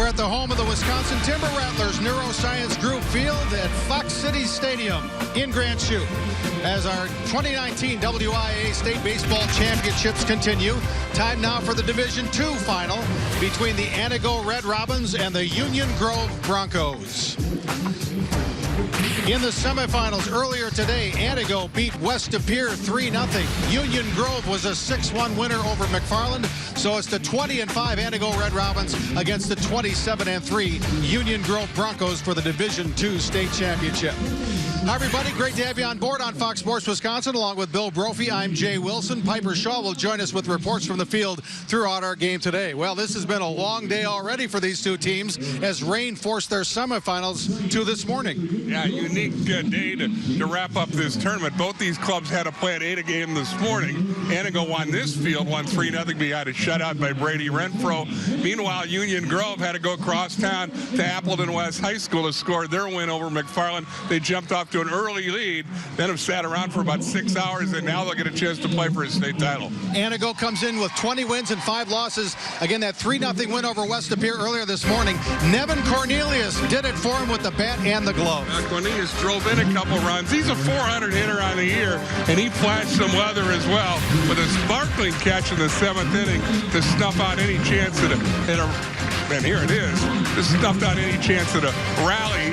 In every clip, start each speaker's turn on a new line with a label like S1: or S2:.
S1: at the home of the Wisconsin Timber Rattlers Neuroscience Group Field at Fox City Stadium in Grand Chute as our 2019 WIAA State Baseball Championships continue. Time now for the Division II final between the Antigo Red Robins and the Union Grove Broncos. In the semifinals earlier today, Antigo beat West De Pere 3-0. Union Grove was a 6-1 winner over McFarland. So it's the 20-5 Antigo Red Robins against the 27-3 Union Grove Broncos for the Division II State Championship. Hi, everybody. Great to have you on board on Fox Sports Wisconsin. Along with Bill Brophy, I'm Jay Wilson. Piper Shaw will join us with reports from the field throughout our game today. Well, this has been a long day already for these two teams as rain forced their semifinals to this morning.
S2: Yeah, unique day to wrap up this tournament. Both these clubs had to play at 8 a game this morning. Antigo won this field, won 3-0 behind a shutout by Brady Renfro. Meanwhile, Union Grove had to go across town to Appleton West High School to score their win over McFarland. They jumped off to an early lead, then have sat around for about 6 hours, and now they'll get a chance to play for a state title.
S1: Antigo comes in with 20 wins and 5 losses. Again, that 3-0 win over West De Pere earlier this morning. Nevin Cornelius did it for him with the bat and the glove.
S2: Cornelius drove in a couple runs. He's a 400 hitter on the year, and he flashed some weather as well with a sparkling catch in the 7th inning to snuff out any chance at and here it is, to snuff out any chance at a rally.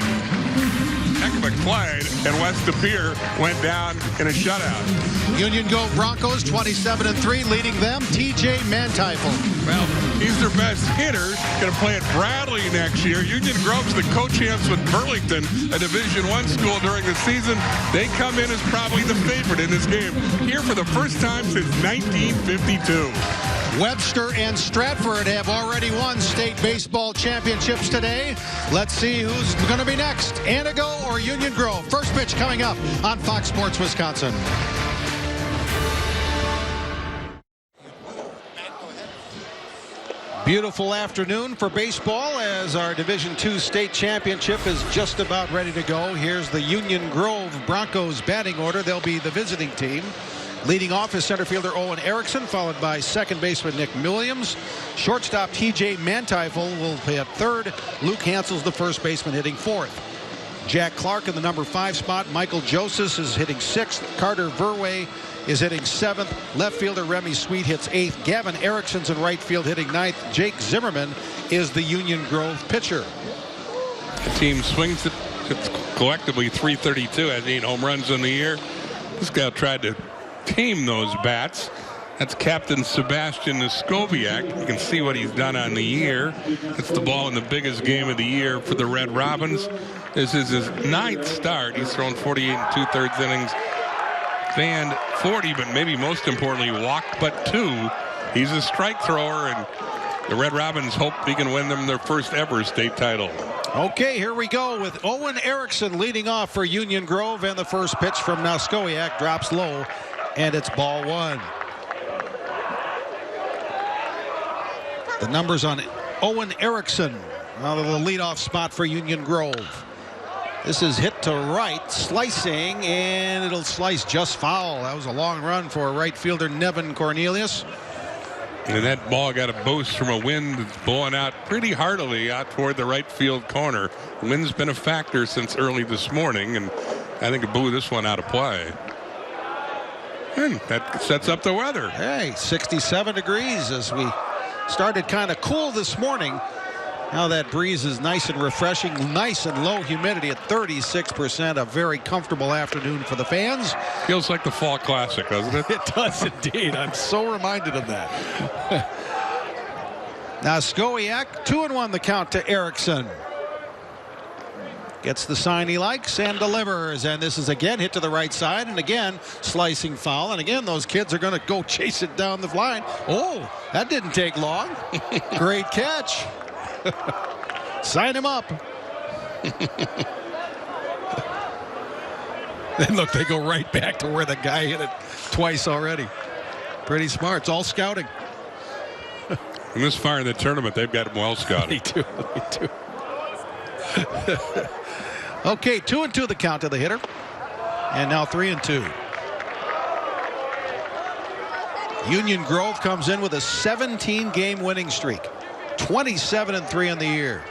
S2: McClyde and West De Pere went down in a shutout.
S1: Union Grove Broncos 27-3, leading them TJ Manteuffel.
S2: Well, he's their best hitter. Going to play at Bradley next year. Union Grove's the co-champs with Burlington, a Division I school during the season. They come in as probably the favorite in this game, here for the first time since 1952.
S1: Webster and Stratford have already won state baseball championships today. Let's see who's going to be next, Antigo or Union Grove. First pitch coming up on Fox Sports Wisconsin. Beautiful afternoon for baseball as our Division II state championship is just about ready to go. Here's the Union Grove Broncos batting order. They'll be the visiting team. Leading off is center fielder Owen Erickson, followed by second baseman Nick Williams. Shortstop TJ Manteuffel will play at third. Luke Hansel's the first baseman, hitting fourth. Jack Clark in the number 5 spot. Michael Joseph is hitting 6th. Carter Verway is hitting 7th. Left fielder Remy Sweet hits 8th. Gavin Erickson's in right field hitting 9th. Jake Zimmerman is the Union Grove pitcher.
S2: The team swings it collectively 332, has 8 home runs in the year. This guy tried to tame those bats. That's Captain Sebastian Skoviak. You can see what he's done on the year. It's the ball in the biggest game of the year for the Red Robins. This is his 9th start. He's thrown 48 2/3 innings, fanned 40, but maybe most importantly walked but 2. He's a strike thrower, and the Red Robins hope he can win them their first ever state title.
S1: Okay, here we go with Owen Erickson leading off for Union Grove, and the first pitch from Skoviak drops low, and it's ball 1. The numbers on Owen Erickson. Now the leadoff spot for Union Grove. This is hit to right, slicing, and it'll slice just foul. That was a long run for right fielder Nevin Cornelius.
S2: And that ball got a boost from a wind that's blowing out pretty heartily out toward the right field corner. The wind's been a factor since early this morning, and I think it blew this one out of play. And that sets up the weather.
S1: Hey, 67 degrees as we started kind of cool this morning. Now that breeze is nice and refreshing, nice and low humidity at 36%. A very comfortable afternoon for the fans.
S2: Feels like the Fall Classic, doesn't it?
S1: It does indeed. I'm so reminded of that. Now Skoviak, 2-1 the count to Erickson. Gets the sign he likes and delivers. And this is again hit to the right side, and again slicing foul. And again, those kids are going to go chase it down the line. Oh, that didn't take long. Great catch. Sign him up. Then look, they go right back to where the guy hit it twice already. Pretty smart. It's all scouting.
S2: And this far in the tournament, they've got him well scouted.
S1: They do. Okay, 2-2 the count to the hitter. And now 3-2. Union Grove comes in with a 17-game winning streak. 27-3 in the year.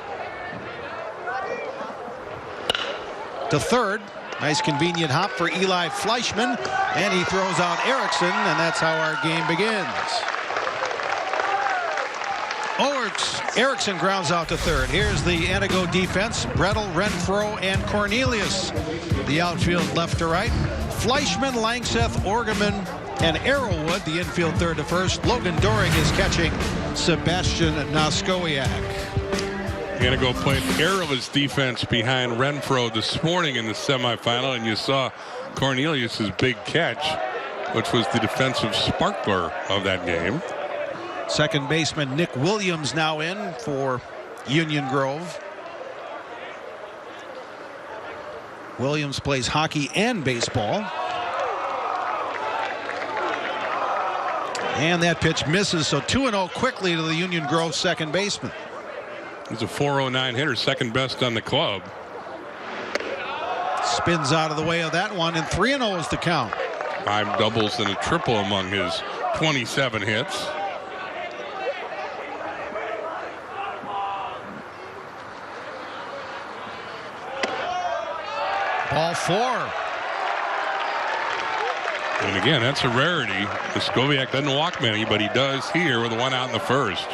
S1: To third. Nice convenient hop for Eli Fleischman, and he throws out Erickson, and that's how our game begins. Erickson grounds out to third. Here's the Antigo defense. Brettel, Renfro, and Cornelius. The outfield left to right. Fleischman, Langseth, Orgeman, and Arrowwood, the infield third to first. Logan Doring is catching Sebastian Noskowiak.
S2: Antigo played airless defense behind Renfro this morning in the semifinal, and you saw Cornelius's big catch, which was the defensive sparkler of that game.
S1: Second baseman Nick Williams now in for Union Grove. Williams plays hockey and baseball. And that pitch misses, so 2-0 quickly to the Union Grove second baseman.
S2: He's a .409 hitter, second best on the club.
S1: Spins out of the way of that one, and 3-0 is the count.
S2: 5 doubles and a triple among his 27 hits.
S1: Ball 4.
S2: And again, that's a rarity. Skowiak doesn't walk many, but he does here with a one out in the first.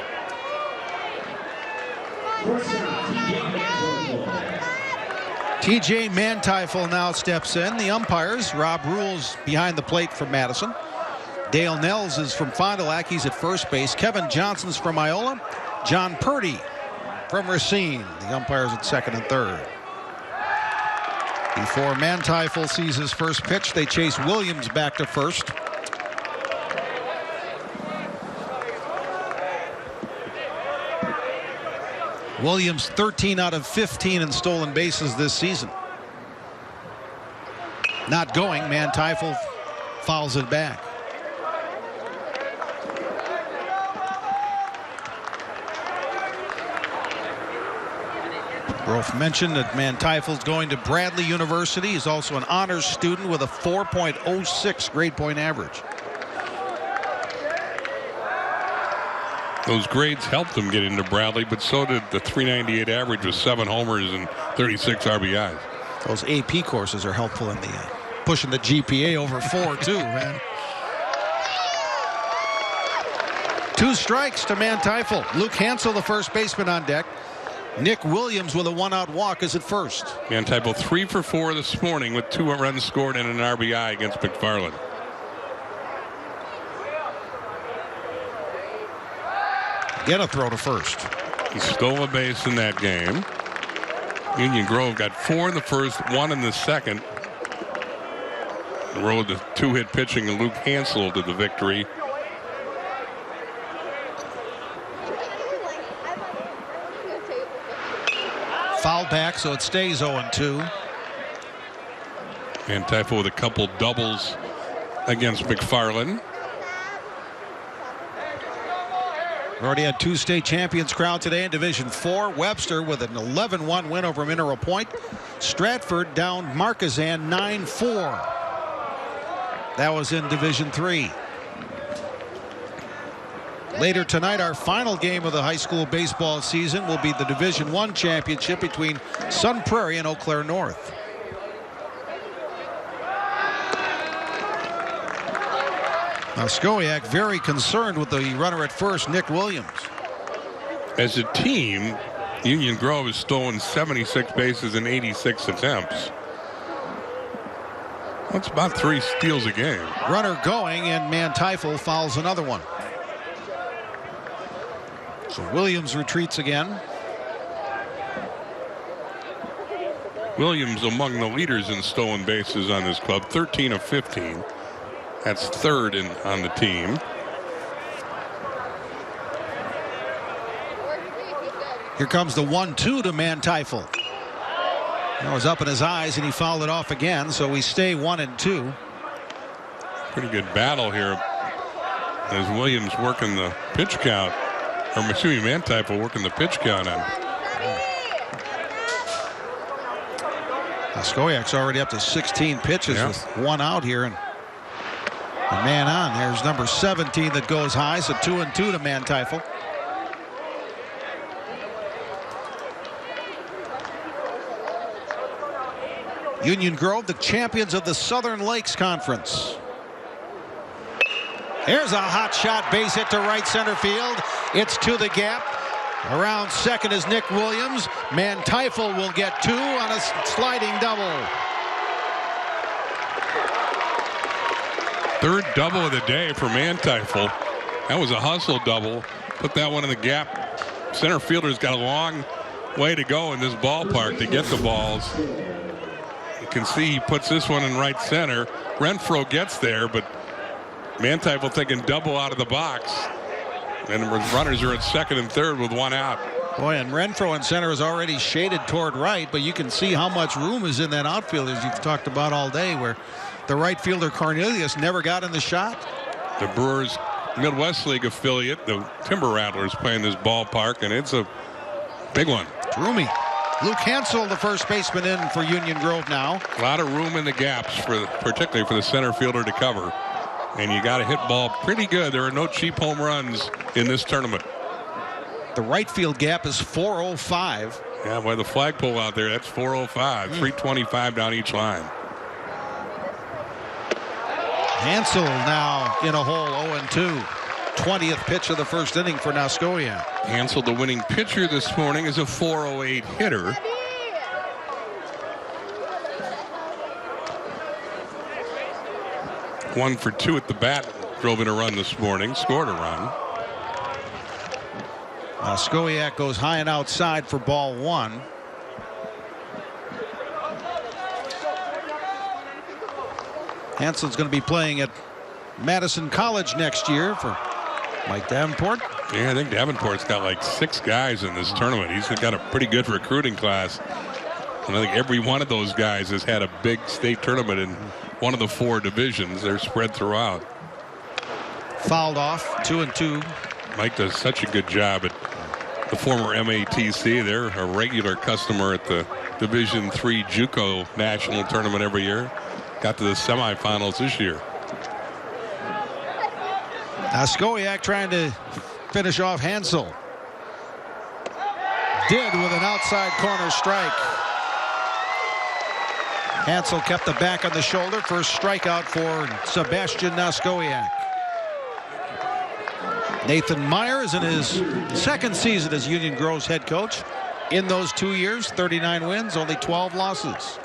S1: TJ Manteuffel now steps in. The umpires, Rob Rules behind the plate from Madison. Dale Nels is from Fond du Lac. He's at first base. Kevin Johnson's from Iola. John Purdy from Racine. The umpires at second and third. Before Manteuffel sees his first pitch, they chase Williams back to first. Williams 13 out of 15 in stolen bases this season. Not going. Manteuffel fouls it back. Groff mentioned that Manteufel's going to Bradley University. He's also an honors student with a 4.06 grade point average.
S2: Those grades helped him get into Bradley, but so did the .398 average with 7 homers and 36 RBIs.
S1: Those AP courses are helpful in the pushing the GPA over 4 too, man. 2 strikes to Manteuffel. Luke Hansel, the first baseman, on deck. Nick Williams with a 1-out walk is at first.
S2: Manteuffel 3 for 4 this morning with 2 runs scored and an RBI against McFarland.
S1: Get a throw to first.
S2: He stole a base in that game. Union Grove got 4 in the first, 1 in the second. Rode the 2-hit pitching and Luke Hansel to the victory.
S1: Foul back, so it stays 0-2.
S2: Manteuffel with a couple doubles against McFarland.
S1: We already had 2 state champions crowned today in Division 4. Webster with an 11-1 win over Mineral Point. Stratford down Marquezan 9-4. That was in Division 3. Later tonight, our final game of the high school baseball season will be the Division 1 championship between Sun Prairie and Eau Claire North. Now, Skowiak very concerned with the runner at first, Nick Williams.
S2: As a team, Union Grove has stolen 76 bases in 86 attempts. That's about 3 steals a game.
S1: Runner going, and Manteuffel fouls another one. So Williams retreats again.
S2: Williams among the leaders in stolen bases on this club, 13 of 15. That's third on the team.
S1: Here comes the 1-2 to Manteuffel. That was up in his eyes, and he fouled it off again, so we stay 1-2.
S2: Pretty good battle here as Williams working the pitch count. Or excuse me, Manteuffel working the pitch count on.
S1: Skowiak's already up to 16 pitches with 1 out here, and a man on. There's number 17 that goes high, so 2-2 to Manteuffel. Union Grove, the champions of the Southern Lakes Conference. Here's a hot shot, base hit to right center field. It's to the gap. Around second is Nick Williams. Manteuffel will get 2 on a sliding double.
S2: Third double of the day for Manteuffel. That was a hustle double. Put that one in the gap. Center fielder's got a long way to go in this ballpark to get the balls. You can see he puts this one in right center. Renfro gets there, but Manteuffel thinking double out of the box. And runners are at second and third with 1 out.
S1: Boy, and Renfro in center is already shaded toward right, but you can see how much room is in that outfield, as you've talked about all day, where the right fielder Cornelius never got in the shot.
S2: The Brewers Midwest League affiliate, the Timber Rattlers, playing this ballpark, and it's a big one.
S1: It's roomy. Luke Hansel, the first baseman, in for Union Grove now.
S2: A lot of room in the gaps, particularly for the center fielder to cover. And you got to hit ball pretty good. There are no cheap home runs in this tournament.
S1: The right field gap is 405.
S2: Yeah, by the flagpole out there, that's 405. 325 down each line.
S1: Hansel now in a hole, 0-2. 20th pitch of the first inning for Nascoia.
S2: Hansel, the winning pitcher this morning, is a 408 hitter. One for 2 at the bat. Drove in a run this morning. Scored a run.
S1: Nascoia goes high and outside for ball 1. Hansel's going to be playing at Madison College next year for Mike Davenport.
S2: Yeah, I think Davenport's got like 6 guys in this tournament. He's got a pretty good recruiting class. And I think every one of those guys has had a big state tournament in one of the 4 divisions. They're spread throughout.
S1: Fouled off, 2-2.
S2: Mike does such a good job at the former MATC. They're a regular customer at the Division III JUCO National Tournament every year. Got to the semifinals this year.
S1: Nascoia trying to finish off Hansel. Did with an outside corner strike. Hansel kept the back on the shoulder. First strikeout for Sebastian Nascoia. Nathan Meyer is in his second season as Union Grove's head coach. In those 2 years, 39 wins, only 12 losses.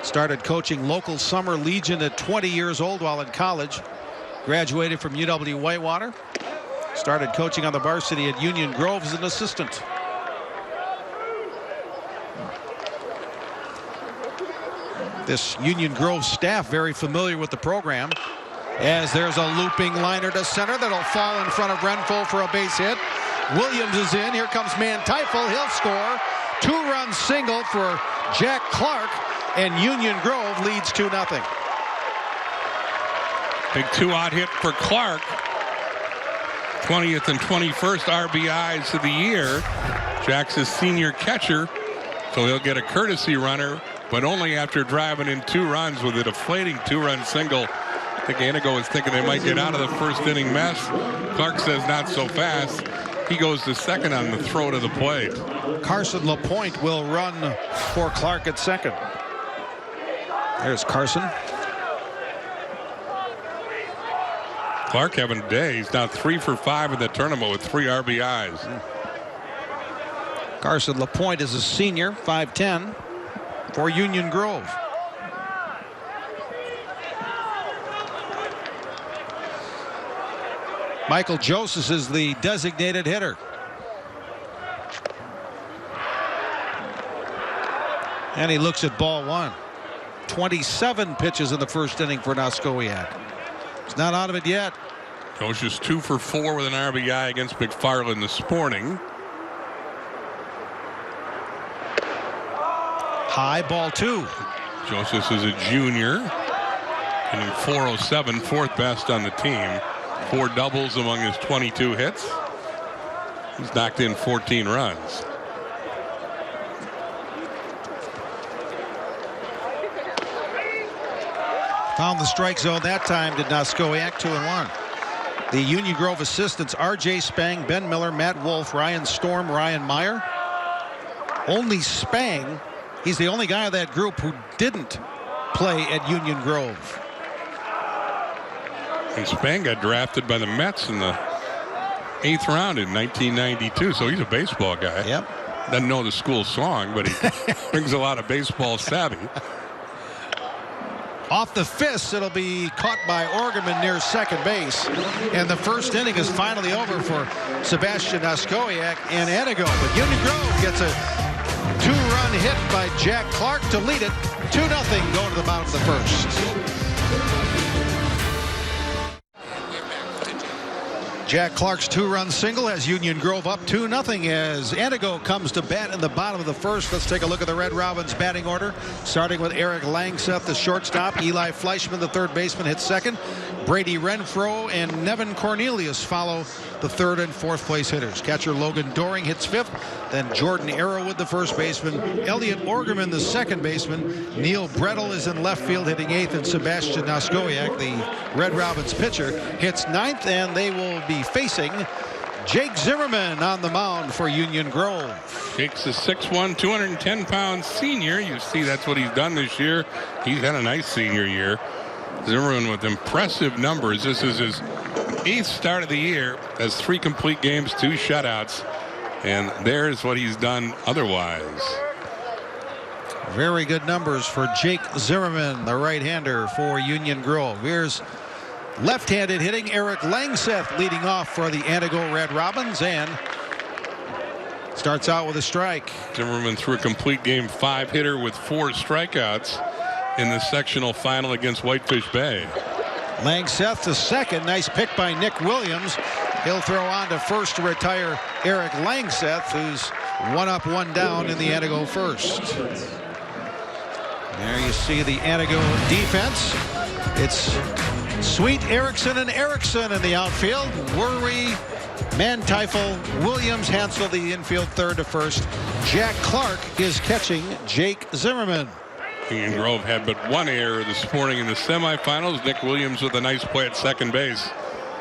S1: Started coaching local summer Legion at 20 years old while in college. Graduated from UW-Whitewater. Started coaching on the varsity at Union Grove as an assistant. This Union Grove staff very familiar with the program, as there's a looping liner to center that'll fall in front of Renfro for a base hit. Williams is in. Here comes Manteuffel. He'll score. 2-run single for Jack Clark, and Union Grove leads 2-0.
S2: Big 2-out hit for Clark. 20th and 21st RBIs of the year. Jack's a senior catcher, so he'll get a courtesy runner, but only after driving in 2 runs with a deflating 2-run single. I think Antigo was thinking they might get out of the first inning mess. Clark says not so fast. He goes to second on the throw to the plate.
S1: Carson LaPointe will run for Clark at second. There's Carson.
S2: Clark having a day. He's now 3 for 5 in the tournament with 3 RBIs.
S1: Carson LaPointe is a senior, 5'10", for Union Grove. Michael Joseph is the designated hitter. And he looks at ball 1. 27 pitches in the first inning for Nascoia. He's not out of it yet.
S2: Joseph's 2 for 4 with an RBI against McFarland this morning.
S1: High, ball 2.
S2: Joseph is a junior, hitting .407, 4th best on the team. 4 doubles among his 22 hits. He's knocked in 14 runs.
S1: Found the strike zone that time, did Nascoia. 2-1. The Union Grove assistants: R.J. Spang, Ben Miller, Matt Wolf, Ryan Storm, Ryan Meyer. Only Spang He's the only guy of that group who didn't play at Union Grove.
S2: And Spang got drafted by the Mets in the 8th round in 1992, so he's a baseball guy.
S1: Yep.
S2: Doesn't know the school song, but he brings a lot of baseball savvy.
S1: Off the fist, it'll be caught by Orgerman near second base. And the first inning is finally over for Sebastian Oskowiak and Antigo. But Union Grove gets a 2-run hit by Jack Clark to lead it 2-0 going to the bottom of the first. Jack Clark's 2-run single has Union Grove up 2-0 as Antigo comes to bat in the bottom of the first. Let's take a look at the Red Robins batting order, starting with Eric Langseth, the shortstop. Eli Fleischman, the third baseman, hits second. Brady Renfro and Nevin Cornelius follow the third and fourth place hitters. Catcher Logan Doring hits fifth. Then Jordan Arrowwood, the first baseman. Elliot Orgerman, the second baseman. Neil Brettel is in left field hitting eighth. And Sebastian Oskowiak, the Red Robins pitcher, hits ninth. And they will be facing Jake Zimmerman on the mound for Union Grove.
S2: Jake's a 6'1", 210-pound senior. You see that's what he's done this year. He's had a nice senior year. Zimmerman with impressive numbers. This is his 8th start of the year. Has 3 complete games, 2 shutouts. And there's what he's done otherwise.
S1: Very good numbers for Jake Zimmerman, the right-hander for Union Grove. Here's left-handed hitting Eric Langseth leading off for the Antigo Red Robins, and starts out with a strike.
S2: Zimmerman threw a complete game 5 hitter with 4 strikeouts in the sectional final against Whitefish Bay.
S1: Langseth to second. Nice pick by Nick Williams. He'll throw on to first to retire Eric Langseth, who's 1 up, 1 down in the Antigo first. There you see the Antigo defense. It's Sweet, Erickson, and Erickson in the outfield. Worry, Manteuffel, Williams, Hansel the infield third to first. Jack Clark is catching Jake Zimmerman.
S2: Union Grove had but 1 error this morning in the semifinals. Nick Williams with a nice play at second base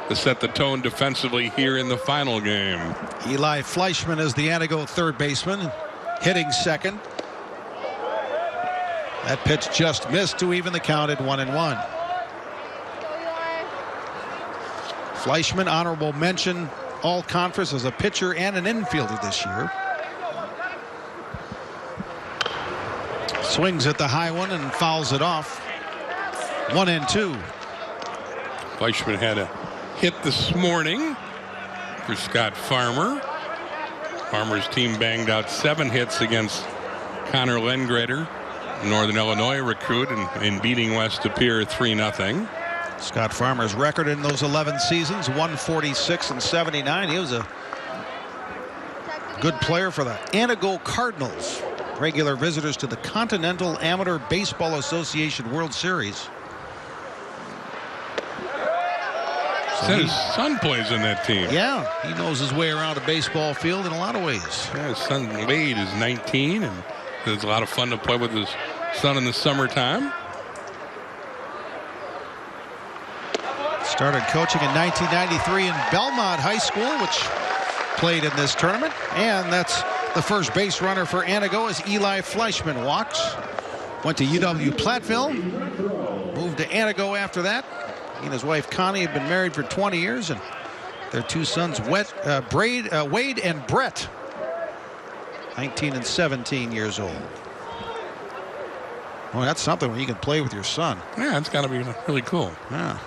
S2: to set the tone defensively here in the final game.
S1: Eli Fleischman is the Antigo third baseman, hitting second. That pitch just missed to even the count at 1-1. Fleischman, honorable mention, all conference as a pitcher and an infielder this year. Swings at the high one and fouls it off. 1-2.
S2: Fleischman had a hit this morning for Scott Farmer. Farmer's team banged out 7 hits against Connor Lengrader, Northern Illinois recruit, in beating West De Pere 3-0.
S1: Scott Farmer's record in those 11 seasons, 146 and 79. He was a good player for the Antigo Cardinals, regular visitors to the Continental Amateur Baseball Association World Series.
S2: So his son plays in that team.
S1: Yeah, he knows his way around a baseball field in a lot of ways.
S2: Yeah, his son Wade is 19, and it's a lot of fun to play with his son in the summertime.
S1: Started coaching in 1993 in Belmont High School, which played in this tournament. And that's the first base runner for Antigo as Eli Fleischman walks. Went to UW Platteville, moved to Antigo after that. He and his wife Connie have been married for 20 years, and their 2 sons, Wade and Brett, 19 and 17 years old. Well, that's something when you can play with your son.
S2: Yeah, it's got to be really cool.
S1: Yeah.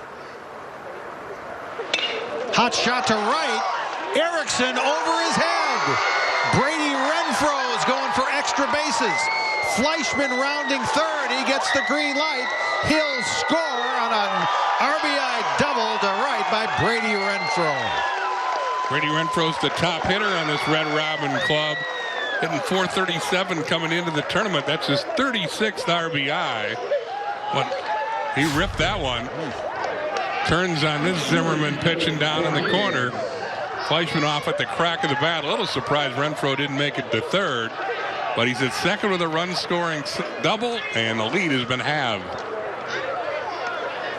S1: Hot shot to right. Erickson over his head. Brady Renfro is going for extra bases. Fleischman rounding third. He gets the green light. He'll score on an RBI double to right by Brady Renfro.
S2: Brady Renfro's the top hitter on this Red Robin club, hitting .437 coming into the tournament. That's his 36th RBI. But he ripped that one. Turns on this Zimmerman pitching down in the corner. Fleischman off at the crack of the bat. A little surprised Renfro didn't make it to third, but he's at second with a run-scoring double, and the lead has been halved.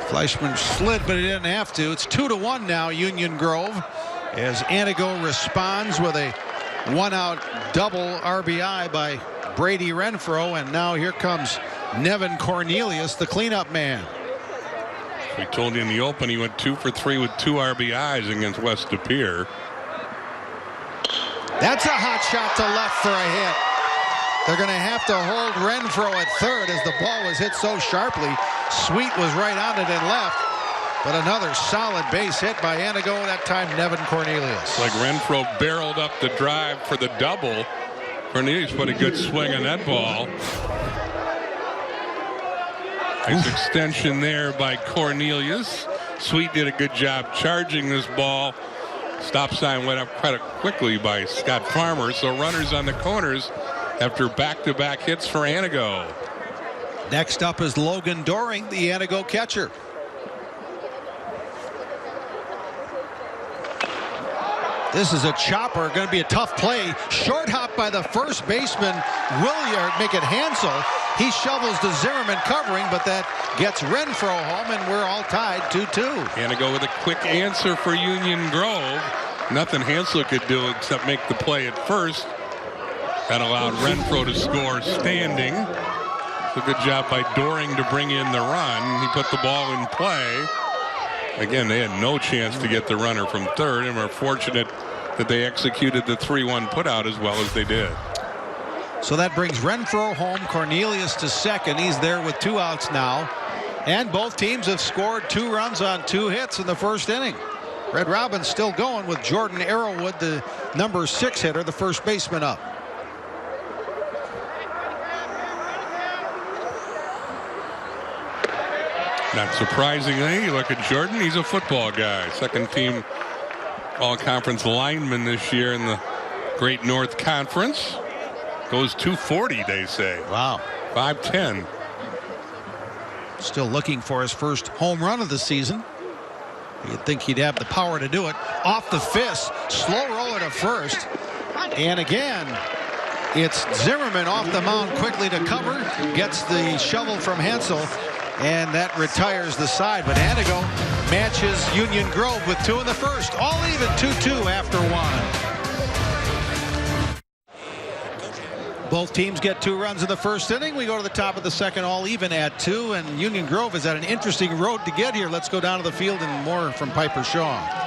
S1: Fleischman slid, but he didn't have to. It's 2-1 now, Union Grove, as Antigo responds with a 1-out double RBI by Brady Renfro, and now here comes Nevin Cornelius, the cleanup man.
S2: We told you in the open he went 2 for 3 with 2 RBIs against West De Pere.
S1: That's a hot shot to left for a hit. They're going to have to hold Renfro at third as the ball was hit so sharply. Sweet was right on it and left. But another solid base hit by Antigo, that time Nevin Cornelius.
S2: Like Renfro barreled up the drive for the double. Cornelius put a good swing on that ball. Nice extension there by Cornelius. Sweet did a good job charging this ball. Stop sign went up quite quickly by Scott Farmer. So runners on the corners after back-to-back hits for Antigo.
S1: Next up is Logan Doring, the Antigo catcher. This is a chopper, going to be a tough play. Short hop by the first baseman, Williard, make it Hansel. He shovels to Zimmerman covering, but that gets Renfro home, and we're all tied 2-2.
S2: Antigo with a quick answer for Union Grove. Nothing Hansel could do except make the play at first. That allowed Renfro to score standing. It's a good job by Doring to bring in the run. He put the ball in play. Again, they had no chance to get the runner from third, and were fortunate that they executed the 3-1 putout as well as they did.
S1: So that brings Renfro home, Cornelius to second. He's there with 2 outs now. And both teams have scored 2 runs on 2 hits in the first inning. Red Robin's still going with Jordan Arrowwood, the number 6 hitter, the first baseman up.
S2: Not surprisingly, you look at Jordan, he's a football guy. Second team all-conference lineman this year in the Great North Conference. Goes 240, they say.
S1: Wow.
S2: 5'10".
S1: Still looking for his first home run of the season. You'd think he'd have the power to do it. Off the fist, slow roller to first. And again, it's Zimmerman off the mound quickly to cover. Gets the shovel from Hansel. And that retires the side. But Antigo matches Union Grove with 2 in the first. All even 2-2 after 1. Both teams get 2 runs in the first inning. We go to the top of the second, all even at 2. And Union Grove is at an interesting road to get here. Let's go down to the field and more from Piper Shaw.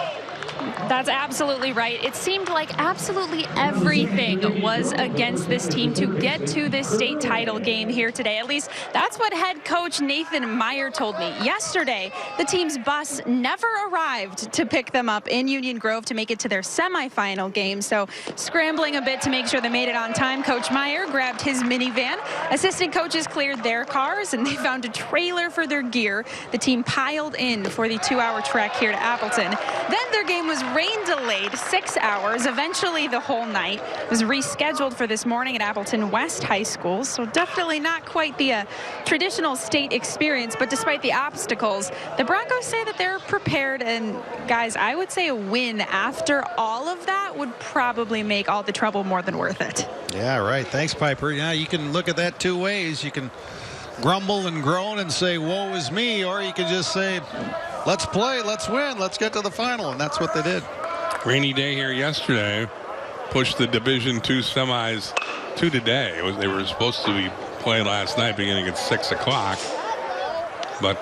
S3: That's absolutely right. It seemed like absolutely everything was against this team to get to this state title game here today. At least that's what head coach Nathan Meyer told me. Yesterday, the team's bus never arrived to pick them up in Union Grove to make it to their semifinal game. So scrambling a bit to make sure they made it on time, Coach Meyer grabbed his minivan. Assistant coaches cleared their cars, and they found a trailer for their gear. The team piled in for the 2-hour trek here to Appleton. Then their game was rain delayed 6 hours. Eventually the whole night was rescheduled for this morning at Appleton West High School. So definitely not quite the traditional state experience, but despite the obstacles, the Broncos say that they're prepared. And guys, I would say a win after all of that would probably make all the trouble more than worth it.
S1: Yeah, right. Thanks, Piper. Yeah, you can look at that 2 ways. You can grumble and groan and say, woe is me, or you can just say, let's play, let's win, let's get to the final, and that's what they did.
S2: Rainy day here yesterday. Pushed the Division II semis to today. They were supposed to be playing last night beginning at 6 o'clock. But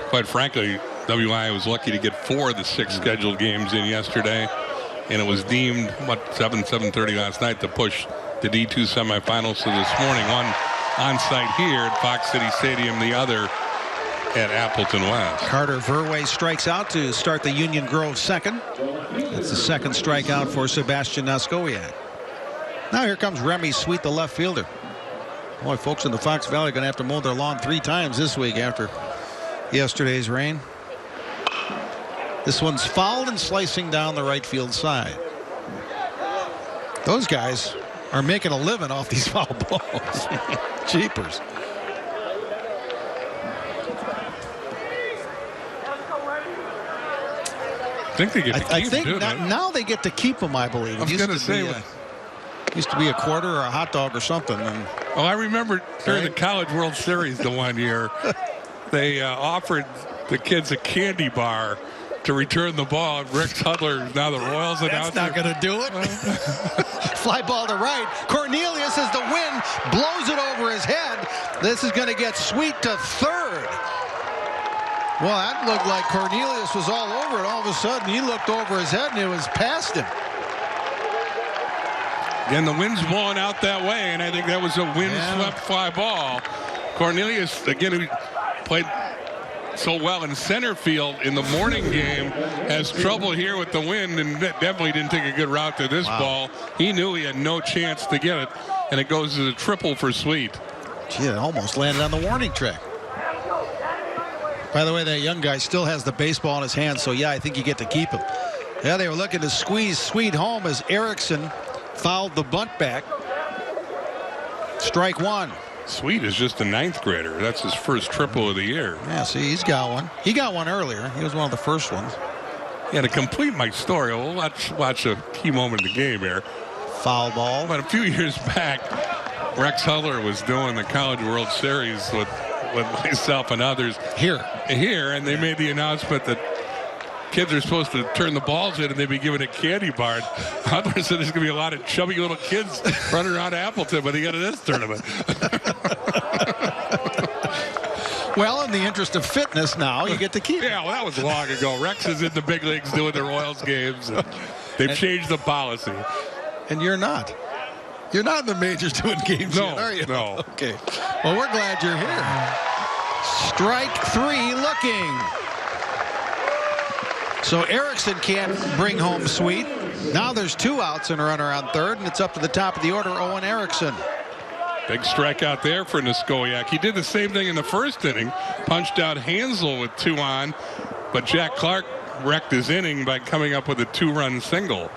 S2: quite frankly, WIAA was lucky to get 4 of the 6 scheduled games in yesterday. And it was deemed, 7:30 last night to push the D2 semifinals to this morning. One on site here at Fox City Stadium, the other at Appleton West.
S1: Carter Verway strikes out to start the Union Grove second. That's the second strikeout for Sebastian Noskowiak. Now here comes Remy Sweet, the left fielder. Boy, folks in the Fox Valley are going to have to mow their lawn 3 times this week after yesterday's rain. This one's fouled and slicing down the right field side. Those guys are making a living off these foul balls. Jeepers.
S2: I think they get to keep
S1: think
S2: them.
S1: now they get to keep them, I believe.
S2: I was going to say,
S1: used to be a quarter or a hot dog or something. And
S2: oh, I remember during the College World Series the one year, they offered the kids a candy bar to return the ball. Rick Hudler, now the Royals announcer.
S1: That's not going to do it. Fly ball to right. Cornelius, as the wind blows it over his head. This is going to get Sweet to third. Well, that looked like Cornelius was all over it. All of a sudden, he looked over his head, and it was past him.
S2: And the wind's blowing out that way, and I think that was a wind-swept fly ball. Cornelius, again, who played so well in center field in the morning game, has trouble here with the wind, and definitely didn't take a good route to this ball. He knew he had no chance to get it, and it goes as a triple for Sweet.
S1: Gee, it almost landed on the warning track. By the way, that young guy still has the baseball in his hand, so yeah, I think you get to keep him. Yeah, they were looking to squeeze Sweet home as Erickson fouled the bunt back. Strike one.
S2: Sweet is just a 9th grader. That's his first triple of the year.
S1: Yeah, see, he's got one. He got one earlier. He was one of the first ones.
S2: Yeah, to complete my story, we'll watch a key moment in the game here.
S1: Foul ball.
S2: But a few years back, Rex Hudler was doing the College World Series with myself and others
S1: here,
S2: and they made the announcement that kids are supposed to turn the balls in and they'd be given a candy bar. Hudler said there's going to be a lot of chubby little kids running around Appleton by the end of this tournament.
S1: Well, in the interest of fitness now, you get to keep it.
S2: Yeah, well, that was long ago. Rex is in the big leagues doing the Royals games. They've changed the policy.
S1: And you're not. You're not in the majors doing games yet, are you?
S2: No.
S1: Okay. Well, we're glad you're here. Strike three looking. So Erickson can't bring home Sweet. Now there's 2 outs and a runner on third, and it's up to the top of the order, Owen Erickson.
S2: Big strikeout there for Niskoyak. He did the same thing in the first inning. Punched out Hansel with 2 on, but Jack Clark wrecked his inning by coming up with a 2-run single.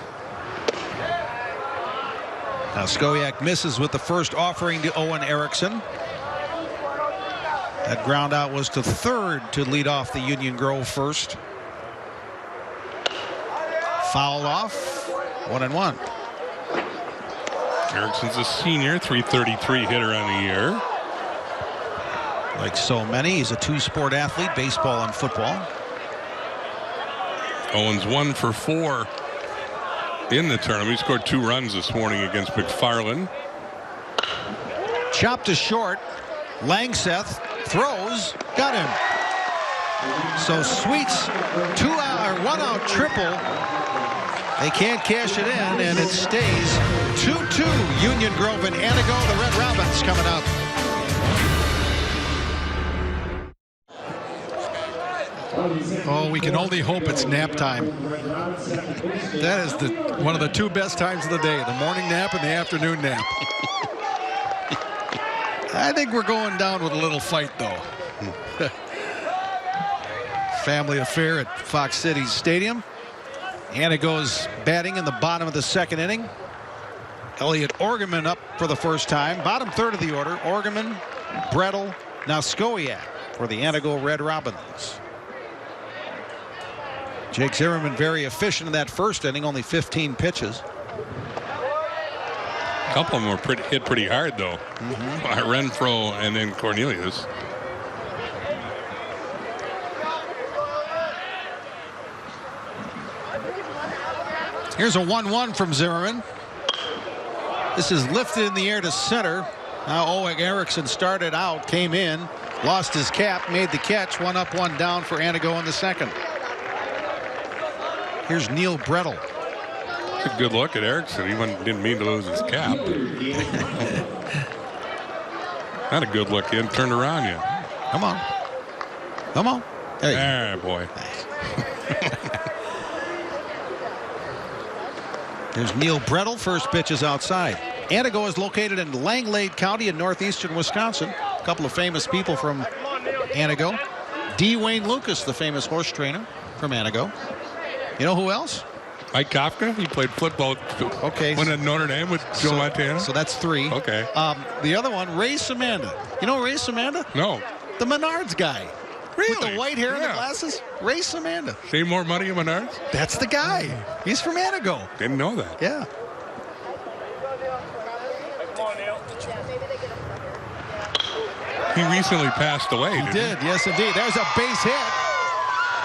S1: Now Skoyak misses with the first offering to Owen Erickson. That ground out was to third to lead off the Union Grove first. Fouled off. 1-1.
S2: Erickson's a senior, .333 hitter on the year.
S1: Like so many, he's a 2-sport athlete, baseball and football.
S2: Owen's 1 for 4 in the tournament. He scored 2 runs this morning against McFarland.
S1: Chopped to short. Langseth throws. Got him. So Sweet's 1-out triple. They can't cash it in, and it stays 2-2. Union Grove and Antigo. The Red Robins coming up. Oh, we can only hope it's nap time. That is one of the 2 best times of the day, the morning nap and the afternoon nap. I think we're going down with a little fight, though. Family affair at Fox Cities Stadium. Antigo's batting in the bottom of the 2nd inning. Elliot Orgeman up for the first time. Bottom third of the order. Orgeman, Brettel, now Skoyak for the Antigo Red Robins. Jake Zimmerman very efficient in that first inning, only 15 pitches.
S2: A couple of them were hit pretty hard, though. By Renfro and then Cornelius.
S1: Here's a 1-1 from Zimmerman. This is lifted in the air to center. Now Owen Erickson started out, came in, lost his cap, made the catch. 1 up, 1 down for Antigo in the 2nd. Here's Neil Brettel.
S2: It's a good look at Erickson. He didn't mean to lose his cap. Not a good look in. Turned around yet.
S1: Come on. Come on.
S2: There, boy.
S1: There's Neil Brettel. First pitch is outside. Antigo is located in Langlade County in northeastern Wisconsin. A couple of famous people from Antigo. D. Wayne Lucas, the famous horse trainer from Antigo. You know who else?
S2: Mike Kafka. He played football.
S1: Okay.
S2: Went at Notre Dame with Joe Montana.
S1: So that's 3.
S2: Okay.
S1: The other one, Ray Samanda. You know Ray Samanda?
S2: No.
S1: The Menards guy.
S2: Really?
S1: With the white hair and the glasses? Ray Samanda.
S2: Save more money at Menards?
S1: That's the guy. He's from Antigo.
S2: Didn't know that.
S1: Yeah.
S2: He recently passed away.
S1: He did. Yes, indeed. There's a base hit.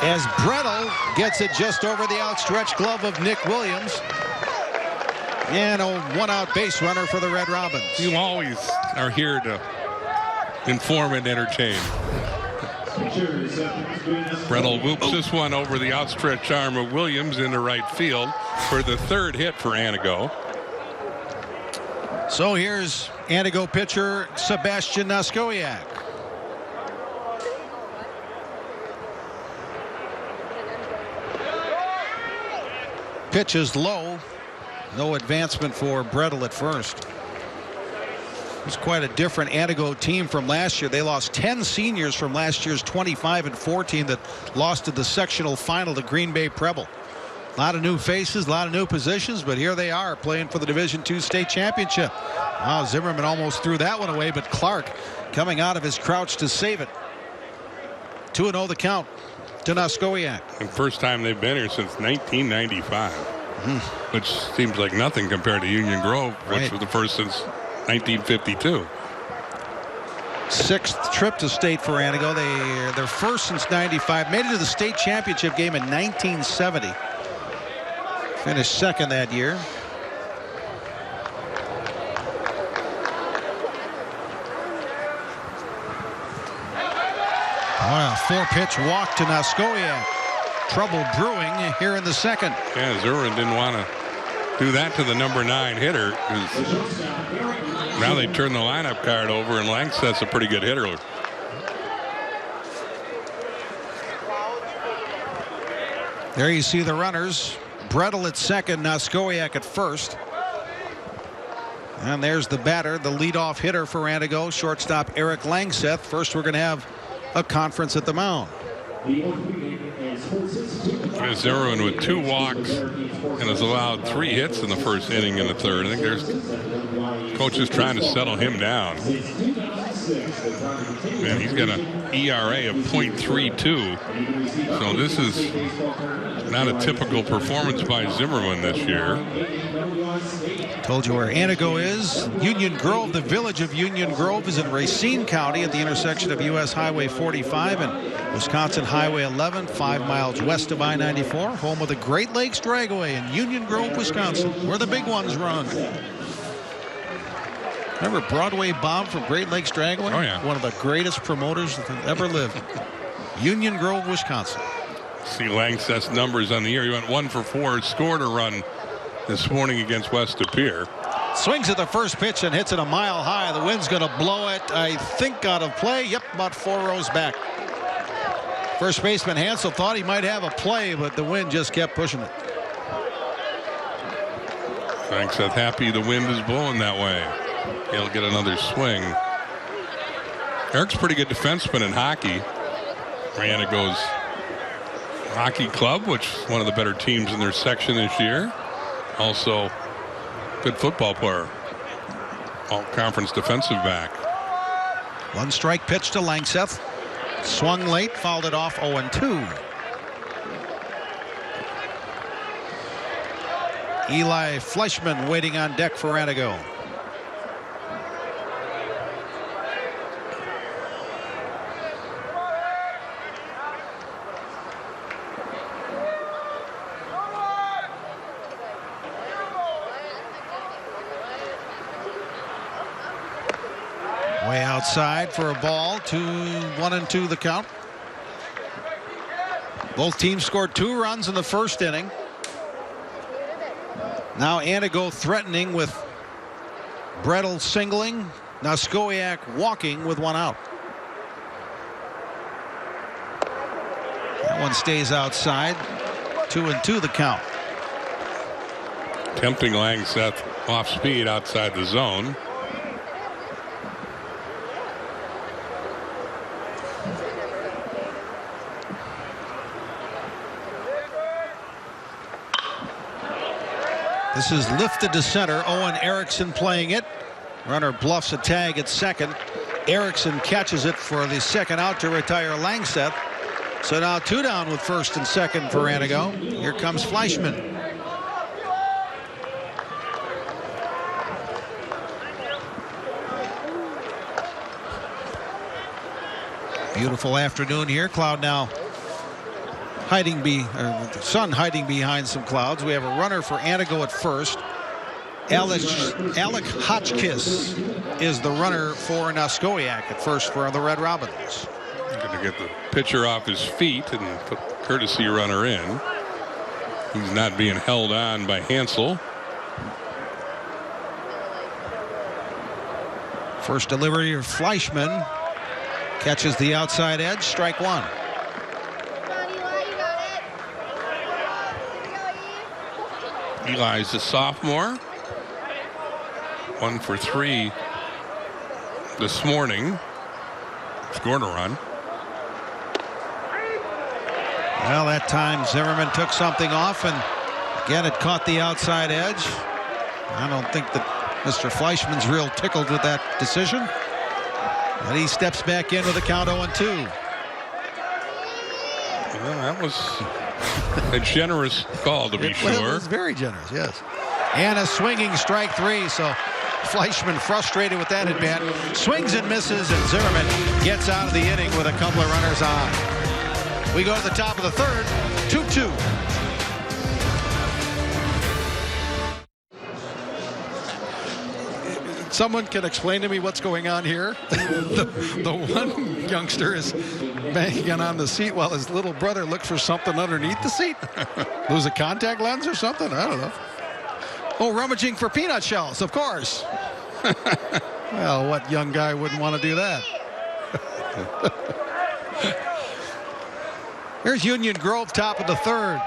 S1: as Brettel gets it just over the outstretched glove of Nick Williams. And a one-out base runner for the Red Robins.
S2: You always are here to inform and entertain. Brettel whoops this one over the outstretched arm of Williams into right field for the third hit for Antigo.
S1: So here's Antigo pitcher Sebastian Naskowiak. Pitch is low. No advancement for Brettel at first. It's quite a different Antigo team from last year. They lost 10 seniors from last year's 25-14 that lost to the sectional final to Green Bay Preble. A lot of new faces, a lot of new positions, but here they are playing for the Division II state championship. Wow, Zimmerman almost threw that one away, but Clark coming out of his crouch to save it. 2-0 the count to Naskowiak.
S2: And first time they've been here since 1995, which seems like nothing compared to Union Grove, which was the first since 1952.
S1: Sixth trip to state for Antigo. They're first since 95. Made it to the state championship game in 1970. Finished second that year. Wow, 4-pitch walk to Naskowiak. Trouble brewing here in the second.
S2: Yeah, Zimmerman didn't want to do that to the number 9 hitter. Now they turn the lineup card over, and Langseth's a pretty good hitter.
S1: There you see the runners. Brettel at second, Naskowiak at first. And there's the batter, the leadoff hitter for Antigo, shortstop Eric Langseth. First, we're going to have a conference at the mound.
S2: Zimmerman with 2 walks and has allowed 3 hits in the first inning and the third. I think there's coaches trying to settle him down. Man, he's got an ERA of .32. So this is not a typical performance by Zimmerman this year.
S1: Told you where Antigo is. Union Grove, the village of Union Grove, is in Racine County at the intersection of U.S. Highway 45 and Wisconsin Highway 11, 5 miles west of I-94, home of the Great Lakes Dragway in Union Grove, Wisconsin, where the big ones run. Remember Broadway Bob from Great Lakes Dragway?
S2: Oh, yeah.
S1: One of the greatest promoters that ever lived. Union Grove, Wisconsin.
S2: See Langseth's numbers on the year. He went 1 for 4, scored a run this morning against West De Pere.
S1: Swings at the first pitch and hits it a mile high. The wind's going to blow it, I think, out of play. Yep, about 4 rows back. First baseman Hansel thought he might have a play, but the wind just kept pushing it.
S2: Langseth happy the wind is blowing that way. He'll get another swing. Eric's a pretty good defenseman in hockey. Antigo's hockey club, which is one of the better teams in their section this year. Also, good football player. All-conference defensive back.
S1: 1 strike pitch to Langseth. Swung late, fouled it off 0-2. Eli Fleischman waiting on deck for Antigo. Way outside for a ball. 1-2 the count. Both teams scored 2 runs in the first inning. Now Antigo threatening with Brettel singling, Naskowiak walking with 1 out. That one stays outside. 2-2 the count.
S2: Tempting Langseth off speed outside the zone.
S1: This is lifted to center. Owen Erickson playing it. Runner bluffs a tag at second. Erickson catches it for the second out to retire Langseth. So now 2 down with first and second for Antigo. Here comes Fleischman. Beautiful afternoon here. Cloud now the sun hiding behind some clouds. We have a runner for Antigo at first. Alec Hotchkiss is the runner for Muskowiak at first for the Red Robins.
S2: Going to get the pitcher off his feet and put the courtesy runner in. He's not being held on by Hansel.
S1: First delivery of Fleischman. Catches the outside edge. Strike one.
S2: Eli's a sophomore. 1 for 3 this morning. Scored a run.
S1: Well, that time Zimmerman took something off, and again it caught the outside edge. I don't think that Mr. Fleischman's real tickled with that decision. But he steps back in with a count 0-2.
S2: Well, that was a generous call, to be sure.
S1: It was very generous, yes. And a swinging strike 3, so Fleischman frustrated with that at bat. Swings and misses, and Zimmerman gets out of the inning with a couple of runners on. We go to the top of the third, 2-2. Someone can explain to me what's going on here. the one youngster is banging on the seat while his little brother looks for something underneath the seat. Lose a contact lens or something? I don't know. Oh, rummaging for peanut shells, of course. Well, what young guy wouldn't want to do that? Here's Union Grove, top of the third.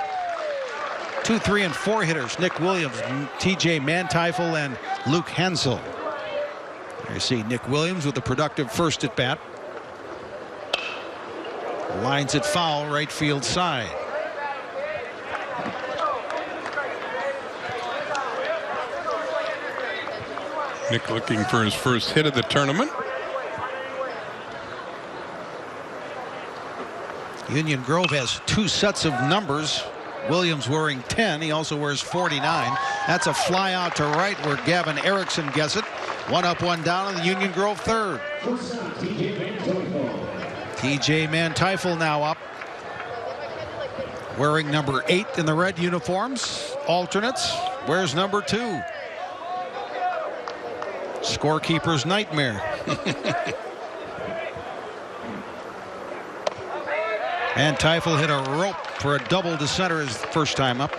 S1: 2, 3, and 4 hitters. Nick Williams, T.J. Manteuffel, and Luke Hansel. There you see Nick Williams with a productive first at bat. Lines it foul, right field side.
S2: Nick looking for his first hit of the tournament.
S1: Union Grove has 2 sets of numbers. Williams wearing 10. He also wears 49. That's a fly out to right where Gavin Erickson gets it. 1 up, 1 down in the Union Grove third. T.J. Manteuffel now up. Wearing number 8 in the red uniforms. Alternates. Wears number 2. Scorekeeper's nightmare. Manteuffel hit a rope for a double to center his first time up.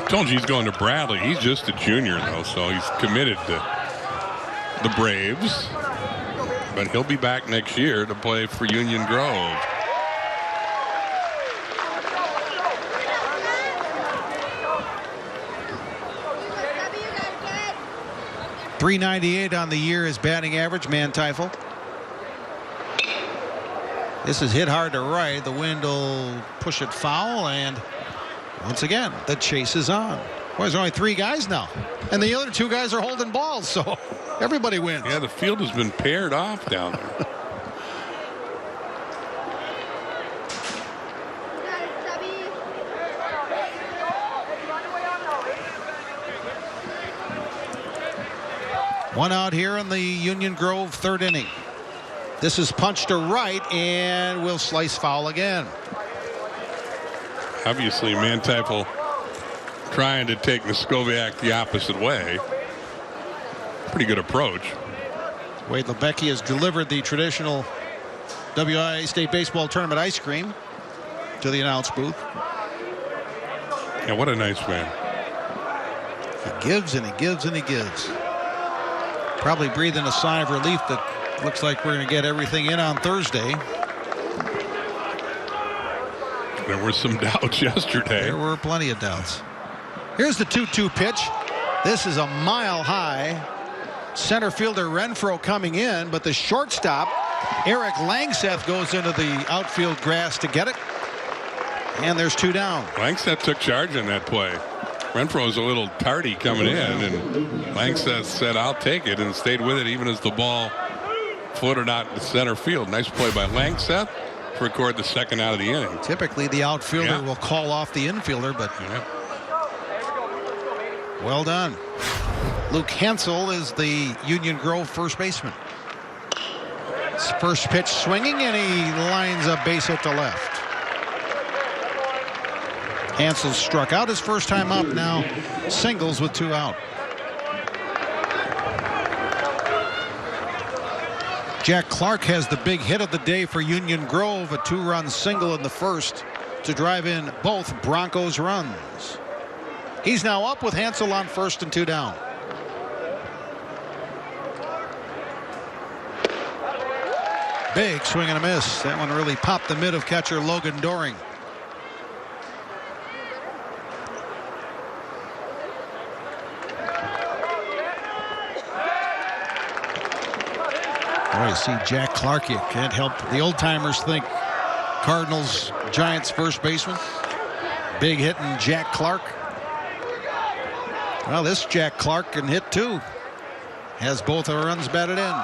S2: Told you he's going to Bradley. He's just a junior, though, so he's committed to the Braves. But he'll be back next year to play for Union Grove.
S1: .398 on the year is batting average. Manteuffel. This is hit hard to right. The wind will push it foul, and once again the chase is on. Well, there's only 3 guys now, and the other 2 guys are holding balls, so everybody wins.
S2: Yeah, the field has been paired off down there.
S1: One out here in the Union Grove third inning. This is punched to right and will slice foul again.
S2: Obviously, Manteuffel trying to take Muskowiak the opposite way. Pretty good approach.
S1: Wade Lebecki has delivered the traditional WIAA State Baseball Tournament ice cream to the announce booth.
S2: Yeah, what a nice man.
S1: He gives and he gives and he gives. Probably breathing a sigh of relief that looks like we're going to get everything in on Thursday.
S2: There were some doubts yesterday.
S1: There were plenty of doubts. Here's the 2-2 pitch. This is a mile high. Center fielder Renfro coming in, but the shortstop Eric Langseth goes into the outfield grass to get it. And there's 2 down.
S2: Langseth took charge in that play. Renfro's a little tardy coming in, and Langseth said, "I'll take it," and stayed with it even as the ball floated out to center field. Nice play by Langseth to record the second out of the inning.
S1: Typically, the outfielder will call off the infielder, but Well done. Luke Hansel is the Union Grove first baseman. His first pitch swinging, and he lines a base hit to left. Hansel struck out his first time up, now singles with 2 out. Jack Clark has the big hit of the day for Union Grove, a 2-run single in the first to drive in both Broncos runs. He's now up with Hansel on first and 2 down. Big swing and a miss. That one really popped the mid of catcher Logan Doring. Boy, you see Jack Clark, you can't help the old timers think Cardinals Giants first baseman. Big hitting Jack Clark. Well, this Jack Clark can hit too. Has both the runs batted in.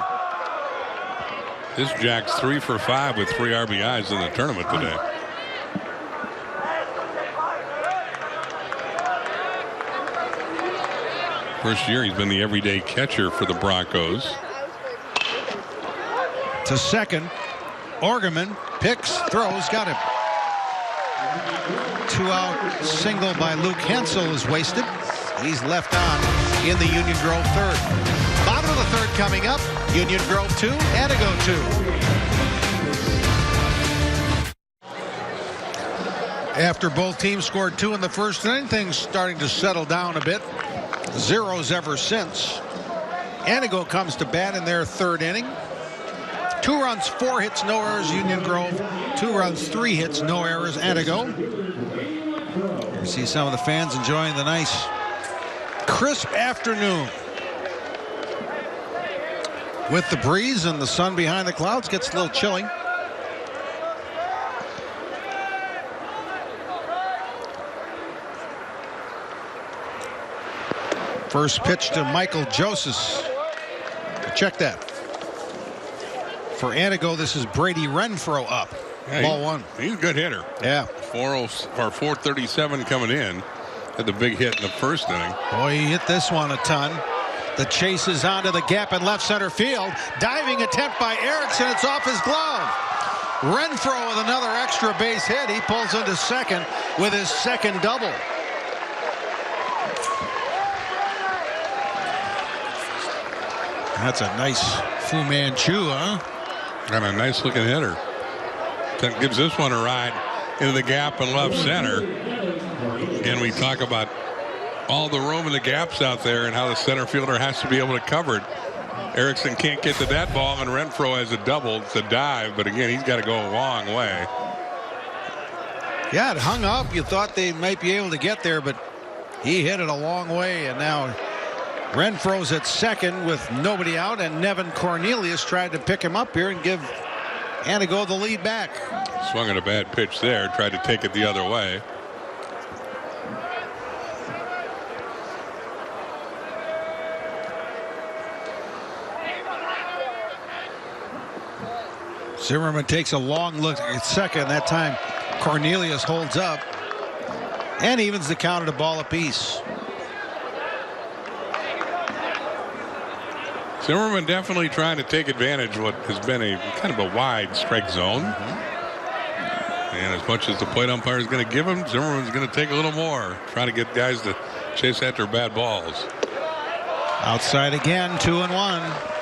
S2: This Jack's 3 for 5 with 3 RBIs in the tournament today. First year he's been the everyday catcher for the Broncos.
S1: To second, Orgeman picks, throws, got him. 2-out single by Luke Hansel is wasted. He's left on in the Union Grove third. Bottom of the third coming up. Union Grove 2, Antigo 2. After both teams scored 2 in the first inning, things starting to settle down a bit. Zeros ever since. Antigo comes to bat in their third inning. 2 runs, 4 hits, no errors, Union Grove. 2 runs, 3 hits, no errors, Antigo. You see some of the fans enjoying the nice crisp afternoon. With the breeze and the sun behind the clouds, gets a little chilly. First pitch to Michael Joseph. Check that. For Antigo, this is Brady Renfro up.
S2: Yeah,
S1: Ball 1.
S2: He's a good hitter.
S1: Yeah.
S2: 437 coming in. Had the big hit in the first inning.
S1: Boy, he hit this one a ton. The chase is onto the gap in left center field. Diving attempt by Erickson. It's off his glove. Renfro with another extra base hit. He pulls into second with his second double. That's a nice Fu Manchu, huh?
S2: And a nice looking hitter. That gives this one a ride into the gap in left center. And we talk about all the room and the gaps out there and how the center fielder has to be able to cover it. Erickson can't get to that ball, and Renfro has a double. It's a dive, but again, he's got to go a long way.
S1: Yeah, it hung up. You thought they might be able to get there, but he hit it a long way, and now Renfro's at second with nobody out, and Nevin Cornelius tried to pick him up here and give Antigo the lead back.
S2: Swung at a bad pitch there, tried to take it the other way.
S1: Zimmerman takes a long look at second. That time Cornelius holds up and evens the count at a ball apiece.
S2: Zimmerman definitely trying to take advantage of what has been a kind of a wide strike zone. And as much as the plate umpire is going to give him, Zimmerman's going to take a little more. Trying to get guys to chase after bad balls.
S1: Outside again, 2-1.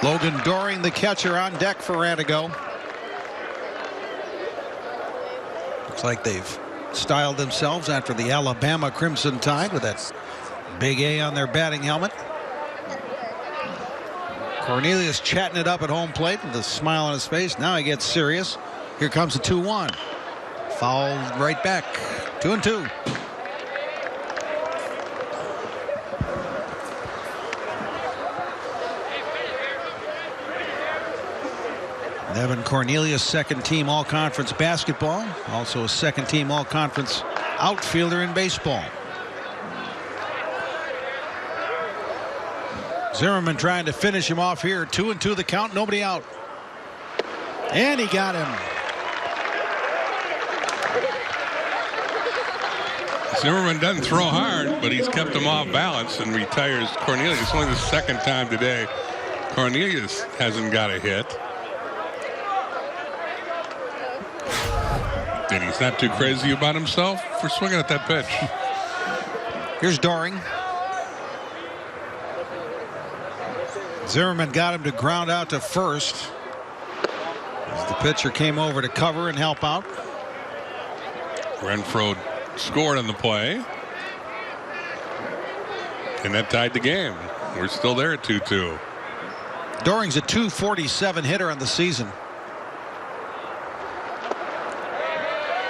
S1: Logan Doring, the catcher, on deck for Antigo. Looks like they've styled themselves after the Alabama Crimson Tide with that big A on their batting helmet. Cornelius chatting it up at home plate with a smile on his face. Now he gets serious. Here comes the 2-1. Fouled right back. 2-2. Nevin Cornelius, second team all-conference basketball. Also a second team all-conference outfielder in baseball. Zimmerman trying to finish him off here. 2-2 the count, nobody out. And he got him.
S2: Zimmerman doesn't throw hard, but he's kept him off balance and retires Cornelius. It's only the second time today Cornelius hasn't got a hit. And he's not too crazy about himself for swinging at that pitch.
S1: Here's Doring. Zimmerman got him to ground out to first as the pitcher came over to cover and help out.
S2: Renfroe scored on the play, and that tied the game. We're still there at 2-2.
S1: Doring's a .247 hitter on the season.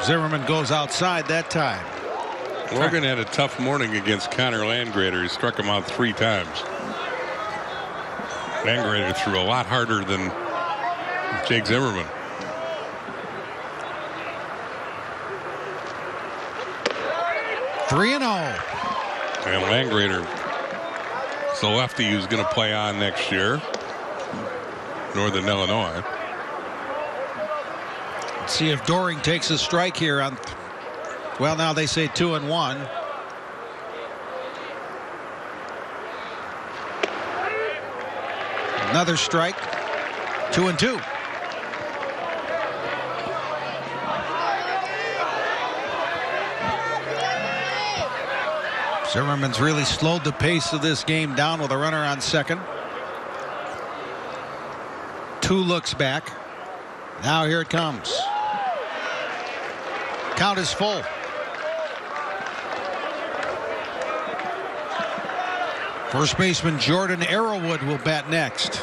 S1: Zimmerman goes outside that time.
S2: Morgan had a tough morning against Connor Landgrader. He struck him out 3 times. Landgrader threw a lot harder than Jake Zimmerman.
S1: (3-0).
S2: And Landgrader is the lefty who's going to play on next year. Northern Illinois.
S1: Let's see if Doring takes a strike here on, well, now they say 2-1. Another strike. 2-2. Zimmerman's really slowed the pace of this game down with a runner on second. 2 looks back. Now here it comes. Count is full. First baseman Jordan Arrowwood will bat next.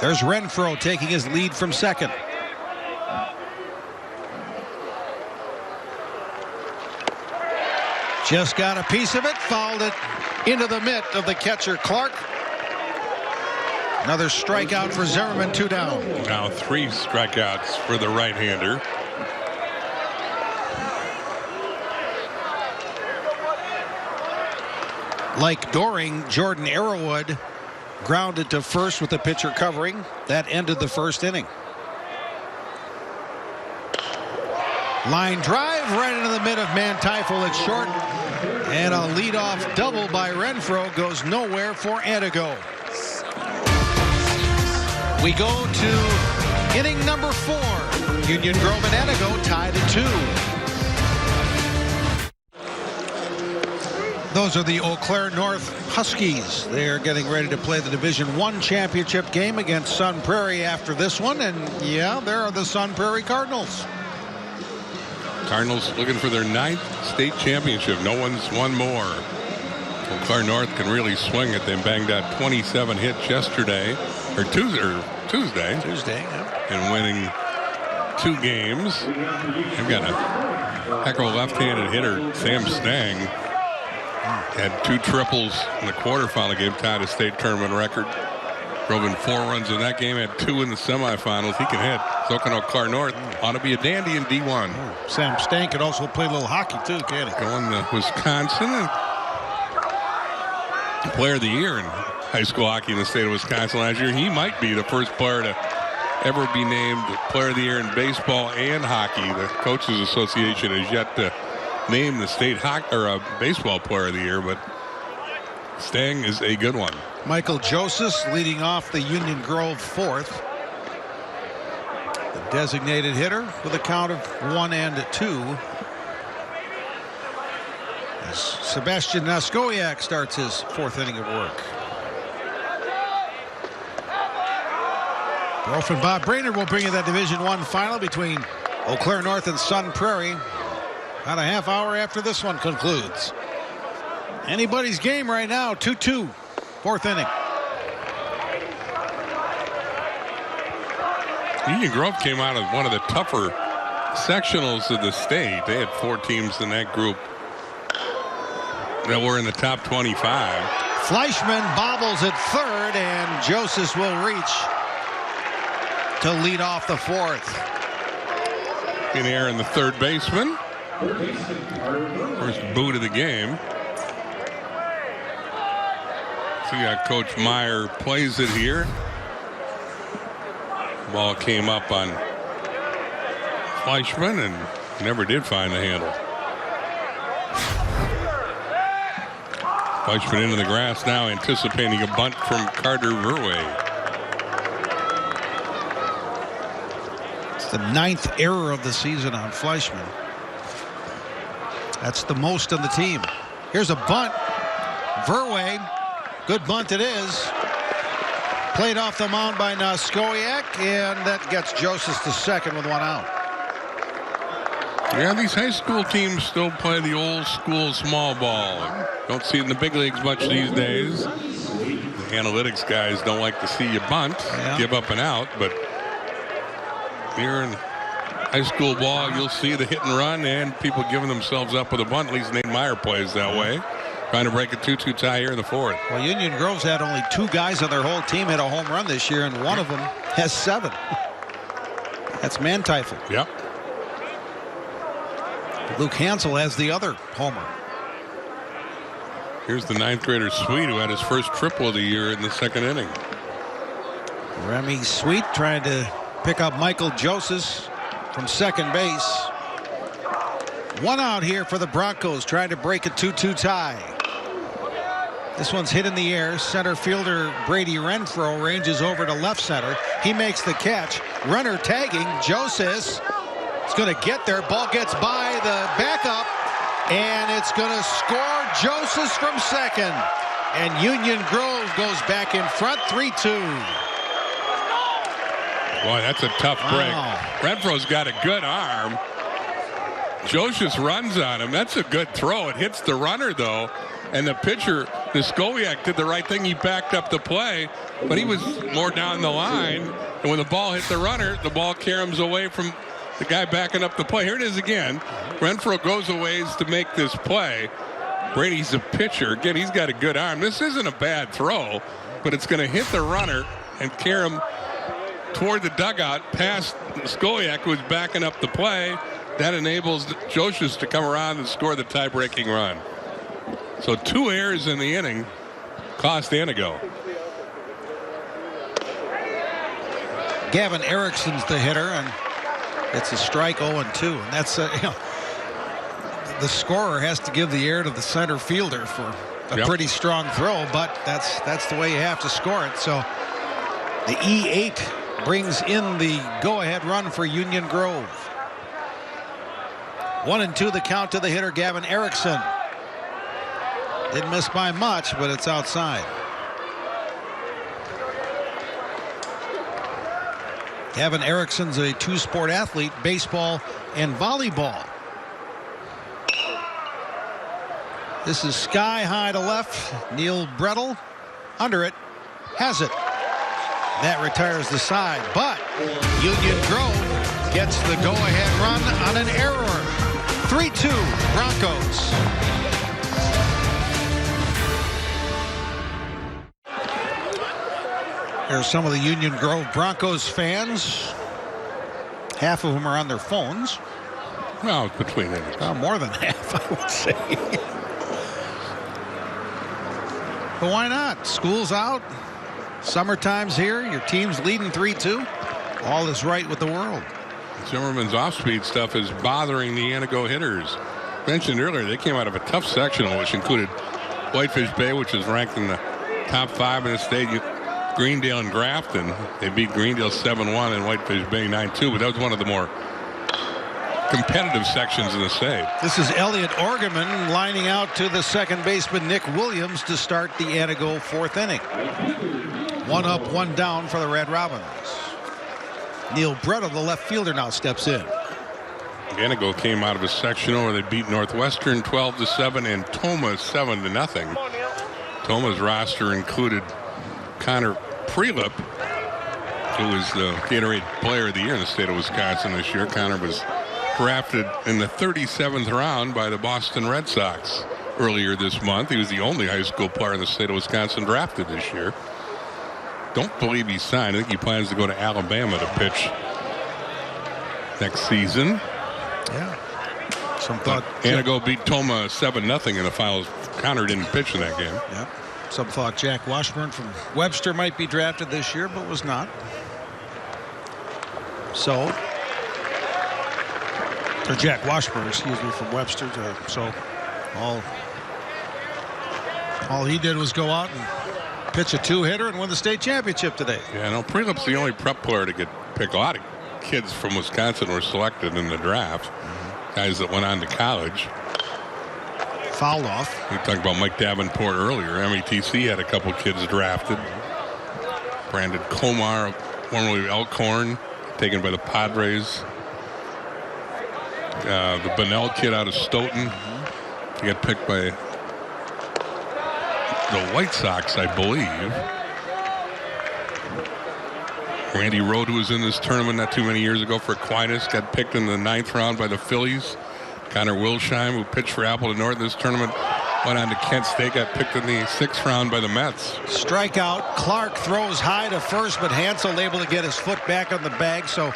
S1: There's Renfroe taking his lead from second. Just got a piece of it, fouled it into the mitt of the catcher Clark. Another strikeout for Zimmerman, 2 down.
S2: Now 3 strikeouts for the right-hander.
S1: Like Doring, Jordan Arrowwood grounded to first with the pitcher covering. That ended the first inning. Line drive right into the mid of Manteuffel. It's short. And a leadoff double by Renfroe goes nowhere for Antigo. We go to inning number 4. Union Grove and Antigo tied at 2. Those are the Eau Claire North Huskies. They're getting ready to play the Division I championship game against Sun Prairie after this one. And yeah, there are the Sun Prairie Cardinals.
S2: Cardinals looking for their 9th state championship. No one's won more. Eau Claire North can really swing it. They banged out 27 hits yesterday, or Tuesday.
S1: Yeah.
S2: And winning 2 games. They've got a heck of a left-handed hitter, Sam Stang. Had 2 triples in the quarterfinal game, tied a state tournament record. Drove in 4 runs in that game, had 2 in the semifinals. He can hit. So can Eau Claire North. Ought to be a dandy in D1.
S1: Sam Stang could also play a little hockey too, can't he?
S2: Going to Wisconsin. And player of the year in high school hockey in the state of Wisconsin last year. He might be the first player to ever be named player of the year in baseball and hockey. The Coaches Association has yet to name the state hockey or a baseball player of the year, but Stang is a good one.
S1: Michael Joseph leading off the Union Grove 4th. The designated hitter with a count of 1-2. As Sebastian Naskoyak starts his 4th inning of work. Rolf and Bob Brainerd will bring you that Division I final between Eau Claire North and Sun Prairie. About a half hour after this one concludes. Anybody's game right now, 2-2, 4th inning.
S2: Union Grove came out of one of the tougher sectionals of the state. They had 4 teams in that group that were in the top 25.
S1: Fleischman bobbles at third, and Joseph will reach to lead off the 4th.
S2: In air in the third baseman. First boot of the game. See how Coach Meyer plays it here. Ball came up on Fleischman and never did find the handle. Fleischman into the grass now, anticipating a bunt from Carter Verwey.
S1: It's the 9th error of the season on Fleischman. That's the most on the team. Here's a bunt. Verwey, good bunt it is. Played off the mound by Noskowiak, and that gets Joseph to second with 1 out.
S2: Yeah, these high school teams still play the old school small ball. Don't see it in the big leagues much these days. The analytics guys don't like to see you bunt, give up and out, but here in high school ball, you'll see the hit and run and people giving themselves up with a bunt. At least Nate Meyer plays that way. Trying to break a 2-2 tie here in the 4th.
S1: Well, Union Grove's had only 2 guys on their whole team hit a home run this year, and one of them has 7. That's Manteuffel.
S2: Yep.
S1: Luke Hansel has the other homer.
S2: Here's the 9th grader Sweet, who had his first triple of the year in the 2nd inning.
S1: Remy Sweet trying to pick up Michael Joseph from second base. 1 out here for the Broncos, trying to break a 2-2 tie. This one's hit in the air. Center fielder Brady Renfro ranges over to left center. He makes the catch. Runner tagging. Joseph is going to get there. Ball gets by the backup, and it's going to score Joseph from second. And Union Grove goes back in front 3-2.
S2: Boy, that's a tough break.
S1: Wow.
S2: Renfro's got a good arm. Joseph runs on him. That's a good throw. It hits the runner, though. And the pitcher, Noskowiak, did the right thing. He backed up the play, but he was more down the line. And when the ball hit the runner, the ball caroms away from the guy backing up the play. Here it is again. Renfro goes a ways to make this play. Brady's a pitcher. Again, he's got a good arm. This isn't a bad throw, but it's going to hit the runner and carom toward the dugout past Noskowiak, who was backing up the play. That enables Joseph to come around and score the tie-breaking run. So 2 errors in the inning cost Antigo.
S1: Gavin Erickson's the hitter, and it's a strike 0-2. And that's the scorer has to give the air to the center fielder for a pretty strong throw, but that's the way you have to score it. So the E8 brings in the go-ahead run for Union Grove. 1-2 the count to the hitter Gavin Erickson. Didn't miss by much, but it's outside. Gavin Erickson's a 2-sport athlete, baseball and volleyball. This is sky high to left. Neil Brettel under it, has it. That retires the side, but Union Grove gets the go-ahead run on an error. 3-2 Broncos. Here's some of the Union Grove Broncos fans. Half of them are on their phones.
S2: Well, between innings.
S1: More than half, I would say. But why not? School's out. Summertime's here. Your team's leading 3-2. All is right with the world.
S2: Zimmerman's off-speed stuff is bothering the Antigo hitters. Mentioned earlier, they came out of a tough sectional, which included Whitefish Bay, which is ranked in the top 5 in the state. Greendale and Grafton. They beat Greendale 7-1 and Whitefish Bay 9-2, but that was one of the more competitive sections in the state.
S1: This is Elliot Orgeman lining out to the second baseman Nick Williams to start the Antigo 4th inning. 1 up, 1 down for the Red Robins. Neil Brettel, the left fielder, now steps in.
S2: Antigo came out of a sectional where they beat Northwestern 12-7 and Toma 7-0. Toma's roster included Connor Prelip, who was the Gatorade Player of the Year in the state of Wisconsin this year. Connor was drafted in the 37th round by the Boston Red Sox earlier this month. He was the only high school player in the state of Wisconsin drafted this year. Don't believe he signed. I think he plans to go to Alabama to pitch next season.
S1: Yeah. Some thought
S2: Antigo beat Toma 7-0 in the finals. Connor didn't pitch in that game.
S1: Yep. Some thought Jack Washburn from Webster might be drafted this year, but was not. So, or Jack Washburn, excuse me, from Webster. So all All he did was go out and pitch a 2-hitter and win the state championship today.
S2: Yeah, no, Prelip's the only prep player to get picked. A lot of kids from Wisconsin were selected in the draft. Guys that went on to college.
S1: Fouled off.
S2: We talked about Mike Davenport earlier. METC had a couple kids drafted. Brandon Komar, formerly Elkhorn, taken by the Padres. The Bunnell kid out of Stoughton. He got picked by the White Sox, I believe. Randy Rode, who was in this tournament not too many years ago for Aquinas, got picked in the 9th round by the Phillies. Connor Wilsheim, who pitched for Appleton North this tournament, went on to Kent State, got picked in the 6th round by the Mets.
S1: Strikeout. Clark throws high to first, but Hansel able to get his foot back on the bag. So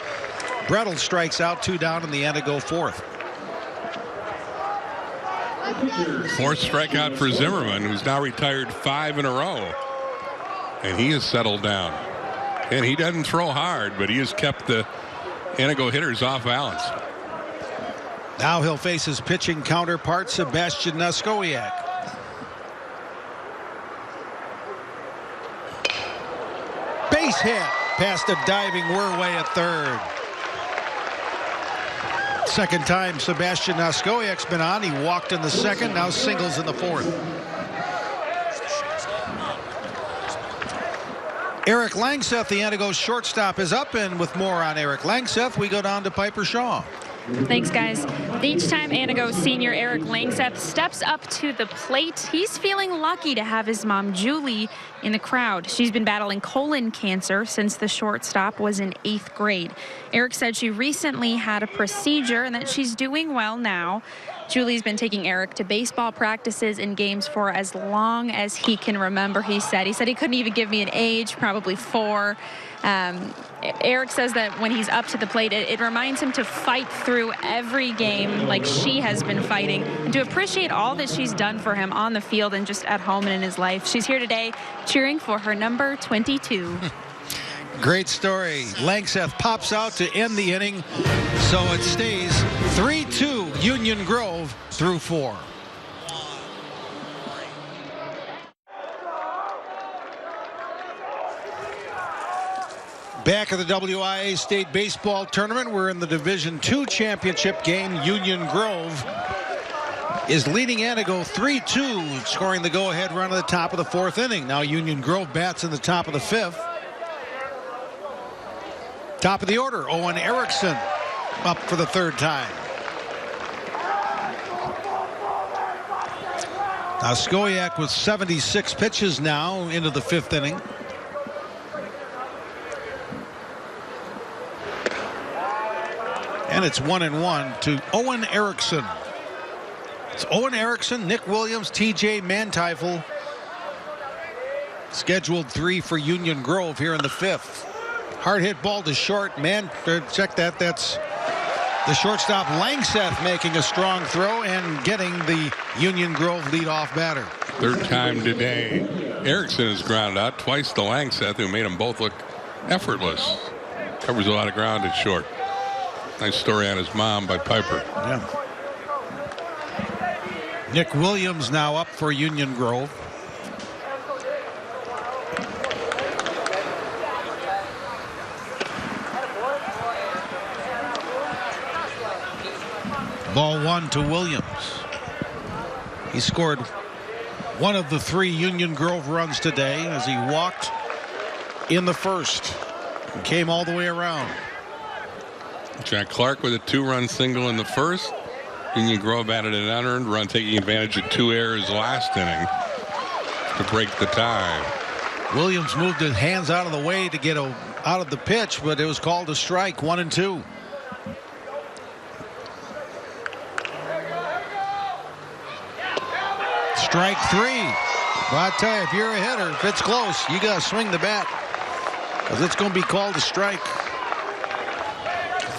S1: Brettel strikes out, 2 down in the Antigo 4th.
S2: 4th strikeout for Zimmerman, who's now retired 5 in a row. And he has settled down. And he doesn't throw hard, but he has kept the Antigo hitters off balance.
S1: Now he'll face his pitching counterpart, Sebastian Naskowiak. Base hit past a diving Werway at third. Second time Sebastian Naskowiak's been on. He walked in the 2nd, now singles in the 4th. Eric Langseth, the Antigo shortstop, is up, and with more on Eric Langseth, we go down to Piper Shaw.
S3: Thanks, guys. Each time Antigo senior Eric Langseth steps up to the plate, he's feeling lucky to have his mom, Julie, in the crowd. She's been battling colon cancer since the shortstop was in 8th grade. Eric said she recently had a procedure and that she's doing well now. Julie's been taking Eric to baseball practices and games for as long as he can remember, he said. He said he couldn't even give me an age, probably 4. Eric says that when he's up to the plate, it reminds him to fight through every game like she has been fighting, and to appreciate all that she's done for him on the field and just at home and in his life. She's here today cheering for her number 22.
S1: Great story. Langseth pops out to end the inning, so it stays 3-2 Union Grove through 4. Back at the WIAA State Baseball Tournament, we're in the Division II championship game. Union Grove is leading Antigo 3-2, scoring the go-ahead run at the top of the 4th inning. Now Union Grove bats in the top of the 5th. Top of the order, Owen Erickson up for the 3rd time. Naskowiak with 76 pitches now into the 5th inning. And it's 1-1 to Owen Erickson. It's Owen Erickson, Nick Williams, TJ Manteuffel. Scheduled 3 for Union Grove here in the 5th. Hard hit ball to short. Check that. That's the shortstop Langseth making a strong throw and getting the Union Grove leadoff batter.
S2: 3rd time today. Erickson is grounded out twice to Langseth, who made them both look effortless. Covers a lot of ground at short. Nice story on his mom by Piper.
S1: Yeah. Nick Williams now up for Union Grove. Ball 1 to Williams. He scored one of the 3 Union Grove runs today as he walked in the 1st and came all the way around.
S2: Jack Clark with a 2-run single in the 1st. Union Grove added an unearned run, taking advantage of 2 errors last inning to break the tie.
S1: Williams moved his hands out of the way to get out of the pitch, but it was called a strike. 1-2. Strike 3. Well, I tell you, if you're a hitter, if it's close, you got to swing the bat, because it's going to be called a strike.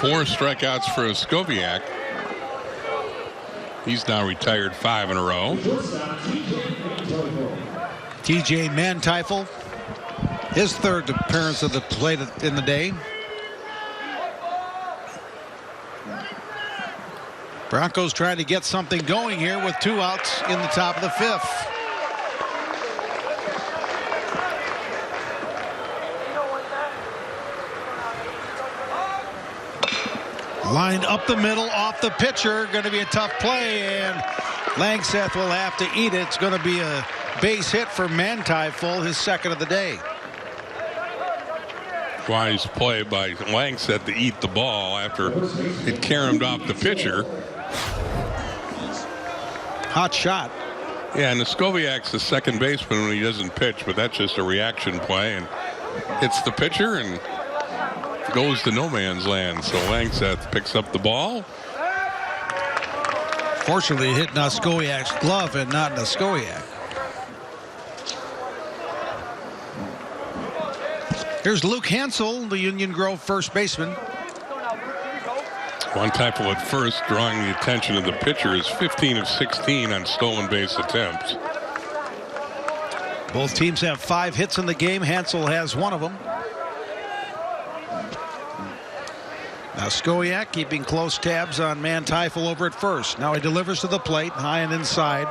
S2: 4 strikeouts for Skoviak. He's now retired 5 in a row.
S1: TJ Manteuffel, his 3rd appearance of the plate in the day. Broncos trying to get something going here with 2 outs in the top of the 5th. Lined up the middle, off the pitcher. Going to be a tough play, and Langseth will have to eat it. It's going to be a base hit for Manteuffel, his second of the day.
S2: Wise play by Langseth to eat the ball after it caromed off the pitcher.
S1: Hot shot.
S2: Yeah, and Skoviak's the second baseman when he doesn't pitch, but that's just a reaction play, and hits the pitcher and goes to no man's land. So Langseth picks up the ball.
S1: Fortunately, it hit Skoviak's glove and not Skoviak. Here's Luke Hansel, the Union Grove first baseman.
S2: Manteuffel at first, drawing the attention of the pitcher, is 15 of 16 on stolen base attempts.
S1: Both teams have 5 hits in the game. Hansel has one of them. Now Skoviak keeping close tabs on Manteuffel over at first. Now he delivers to the plate, high and inside.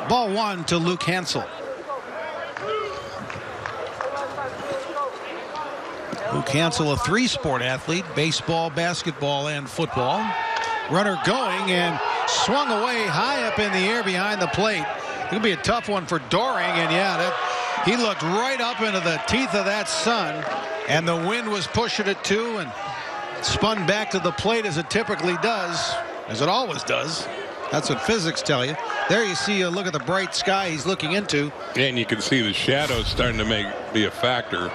S1: Ball 1 to Luke Hansel. Luke Hansel, a 3-sport athlete, baseball, basketball, and football. Runner going and swung away high up in the air behind the plate. It'll be a tough one for Doring, and yeah, he looked right up into the teeth of that sun, and the wind was pushing it too, and spun back to the plate as it typically does, as it always does. That's what physics tell you. There you see a look at the bright sky he's looking into.
S2: And you can see the shadows starting to be a factor.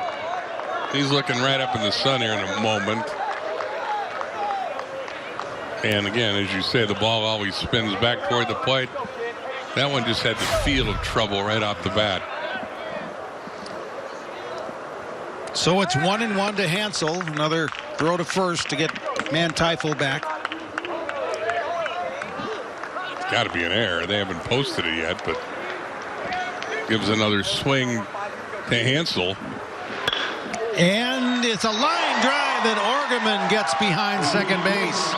S2: He's looking right up in the sun here in a moment. And again, as you say, the ball always spins back toward the plate. That one just had the feel of trouble right off the bat.
S1: So it's 1-1 to Hansel. Another throw to first to get Manteuffel back.
S2: Got to be an error. They haven't posted it yet, but gives another swing to Hansel.
S1: And it's a line drive that Orgeman gets behind second base.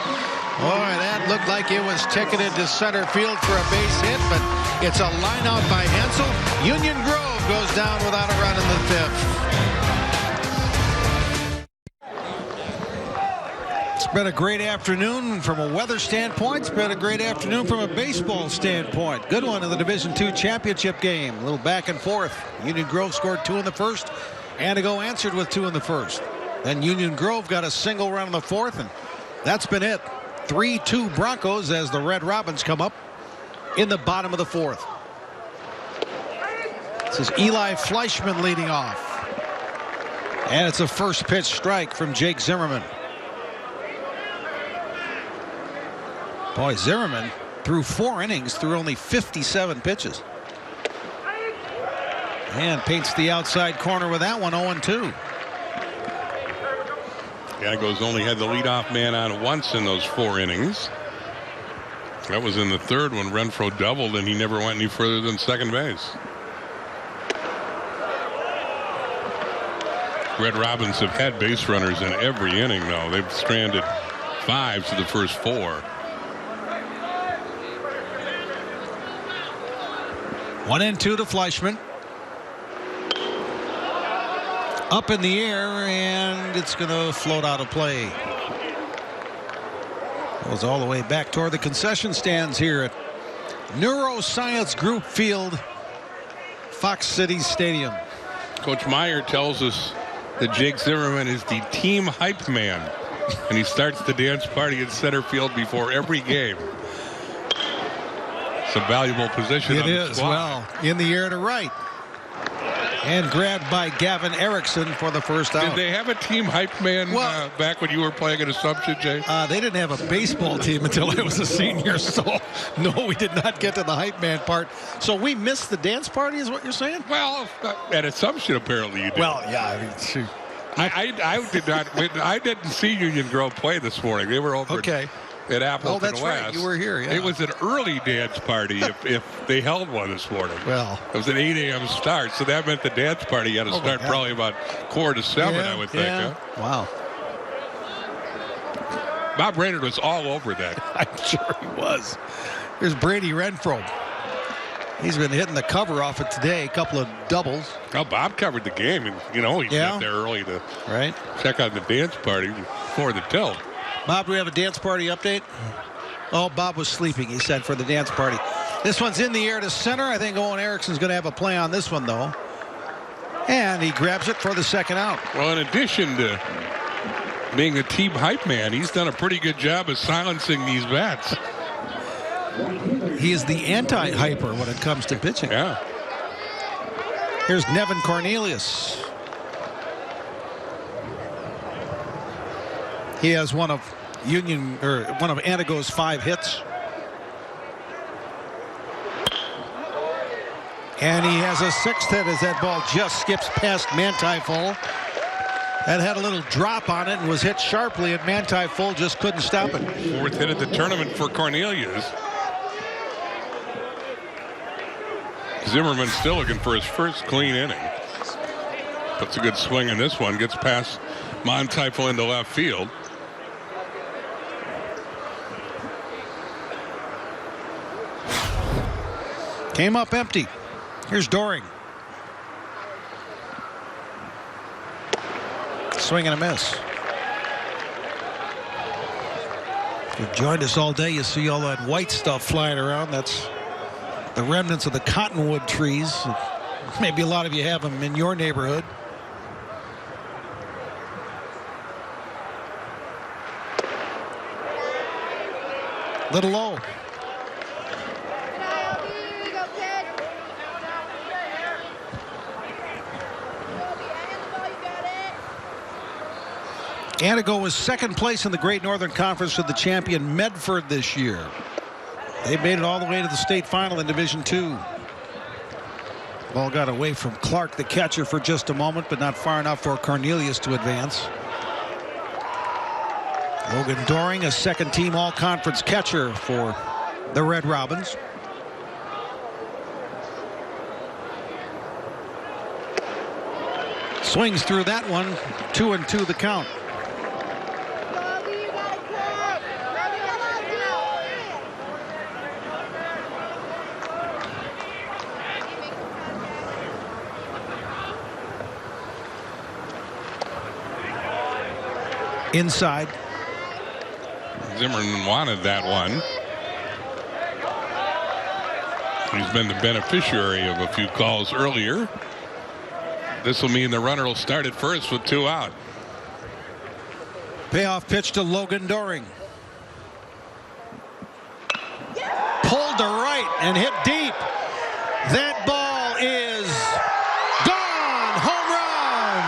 S1: Boy, that looked like it was ticketed to center field for a base hit, but it's a line out by Hansel. Union Grove goes down without a run in the 5th. It's been a great afternoon from a weather standpoint. It's been a great afternoon from a baseball standpoint. Good one in the Division II championship game. A little back and forth. Union Grove scored 2 in the first. Antigo answered with 2 in the first. Then Union Grove got a single run in the 4th, and that's been it. 3-2 Broncos as the Red Robins come up in the bottom of the 4th. This is Eli Fleischman leading off. And it's a first pitch strike from Jake Zimmerman. Boy, Zimmerman threw 4 innings through only 57 pitches. And paints the outside corner with that one, 0-2.
S2: Gagos only had the leadoff man on once in those 4 innings. That was in the 3rd when Renfro doubled, and he never went any further than second base. Red Robins have had base runners in every inning, though. They've stranded 5 to the first 4.
S1: 1-2 to Fleischman. Up in the air, and it's going to float out of play. Goes all the way back toward the concession stands here at Neuroscience Group Field, Fox City Stadium.
S2: Coach Meyer tells us that Jake Zimmerman is the team hype man, and he starts the dance party in center field before every game. It's a valuable position.
S1: It is. Well, in the air to right. And grabbed by Gavin Erickson for the first out.
S2: Did they have a team hype man back when you were playing at Assumption, Jay?
S1: They didn't have a baseball team until I was a senior, so no, we did not get to the hype man part. So we missed the dance party, is what you're saying?
S2: Well, at Assumption, apparently you did.
S1: Well, yeah, I mean, shoot.
S2: I did not. I didn't see Union Grove play this morning. They were over.
S1: Okay.
S2: At Appleton
S1: oh, that's
S2: West.
S1: Right. You were here, yeah.
S2: It was an early dance party if they held one this morning.
S1: Well.
S2: It was an 8 a.m. start, so that meant the dance party had to start probably about 4 to 7, I would think.
S1: Yeah.
S2: Huh?
S1: Wow.
S2: Bob Raynard was all over that.
S1: I'm sure he was. Here's Brady Renfro. He's been hitting the cover off it today, a couple of doubles.
S2: Well, Bob covered the game, and, you know, he got there early to check out the dance party. before the tilt.
S1: Bob, do we have a dance party update? Oh, Bob was sleeping, he said, for the dance party. This one's in the air to center. I think Owen Erickson's going to have a play on this one, though. And he grabs it for the second out.
S2: Well, in addition to being a team hype man, he's done a pretty good job of silencing these bats.
S1: He is the anti-hyper when it comes to pitching.
S2: Yeah.
S1: Here's Nevin Cornelius. He has one of Antigo's 5 hits. And he has a 6th hit as that ball just skips past Manti Full. That had a little drop on it and was hit sharply, and Manti Full just couldn't stop it.
S2: 4th hit at the tournament for Cornelius. Zimmerman still looking for his first clean inning. Puts a good swing in this one. Gets past Manti Full into left field.
S1: Came up empty. Here's Doring. Swing and a miss. If you've joined us all day, you see all that white stuff flying around. That's the remnants of the cottonwood trees. Maybe a lot of you have them in your neighborhood. Little low. Antigo was 2nd place in the Great Northern Conference with the champion Medford this year. They made it all the way to the state final in Division II. Ball got away from Clark, the catcher, for just a moment, but not far enough for Cornelius to advance. Logan Doring, a 2nd-team all-conference catcher for the Red Robins. Swings through that one. 2-2 the count. Inside.
S2: Zimmerman wanted that one. He's been the beneficiary of a few calls earlier. This will mean the runner will start at first with 2 out.
S1: Payoff pitch to Logan Doring. Pulled to right and hit deep. That ball is gone. Home run.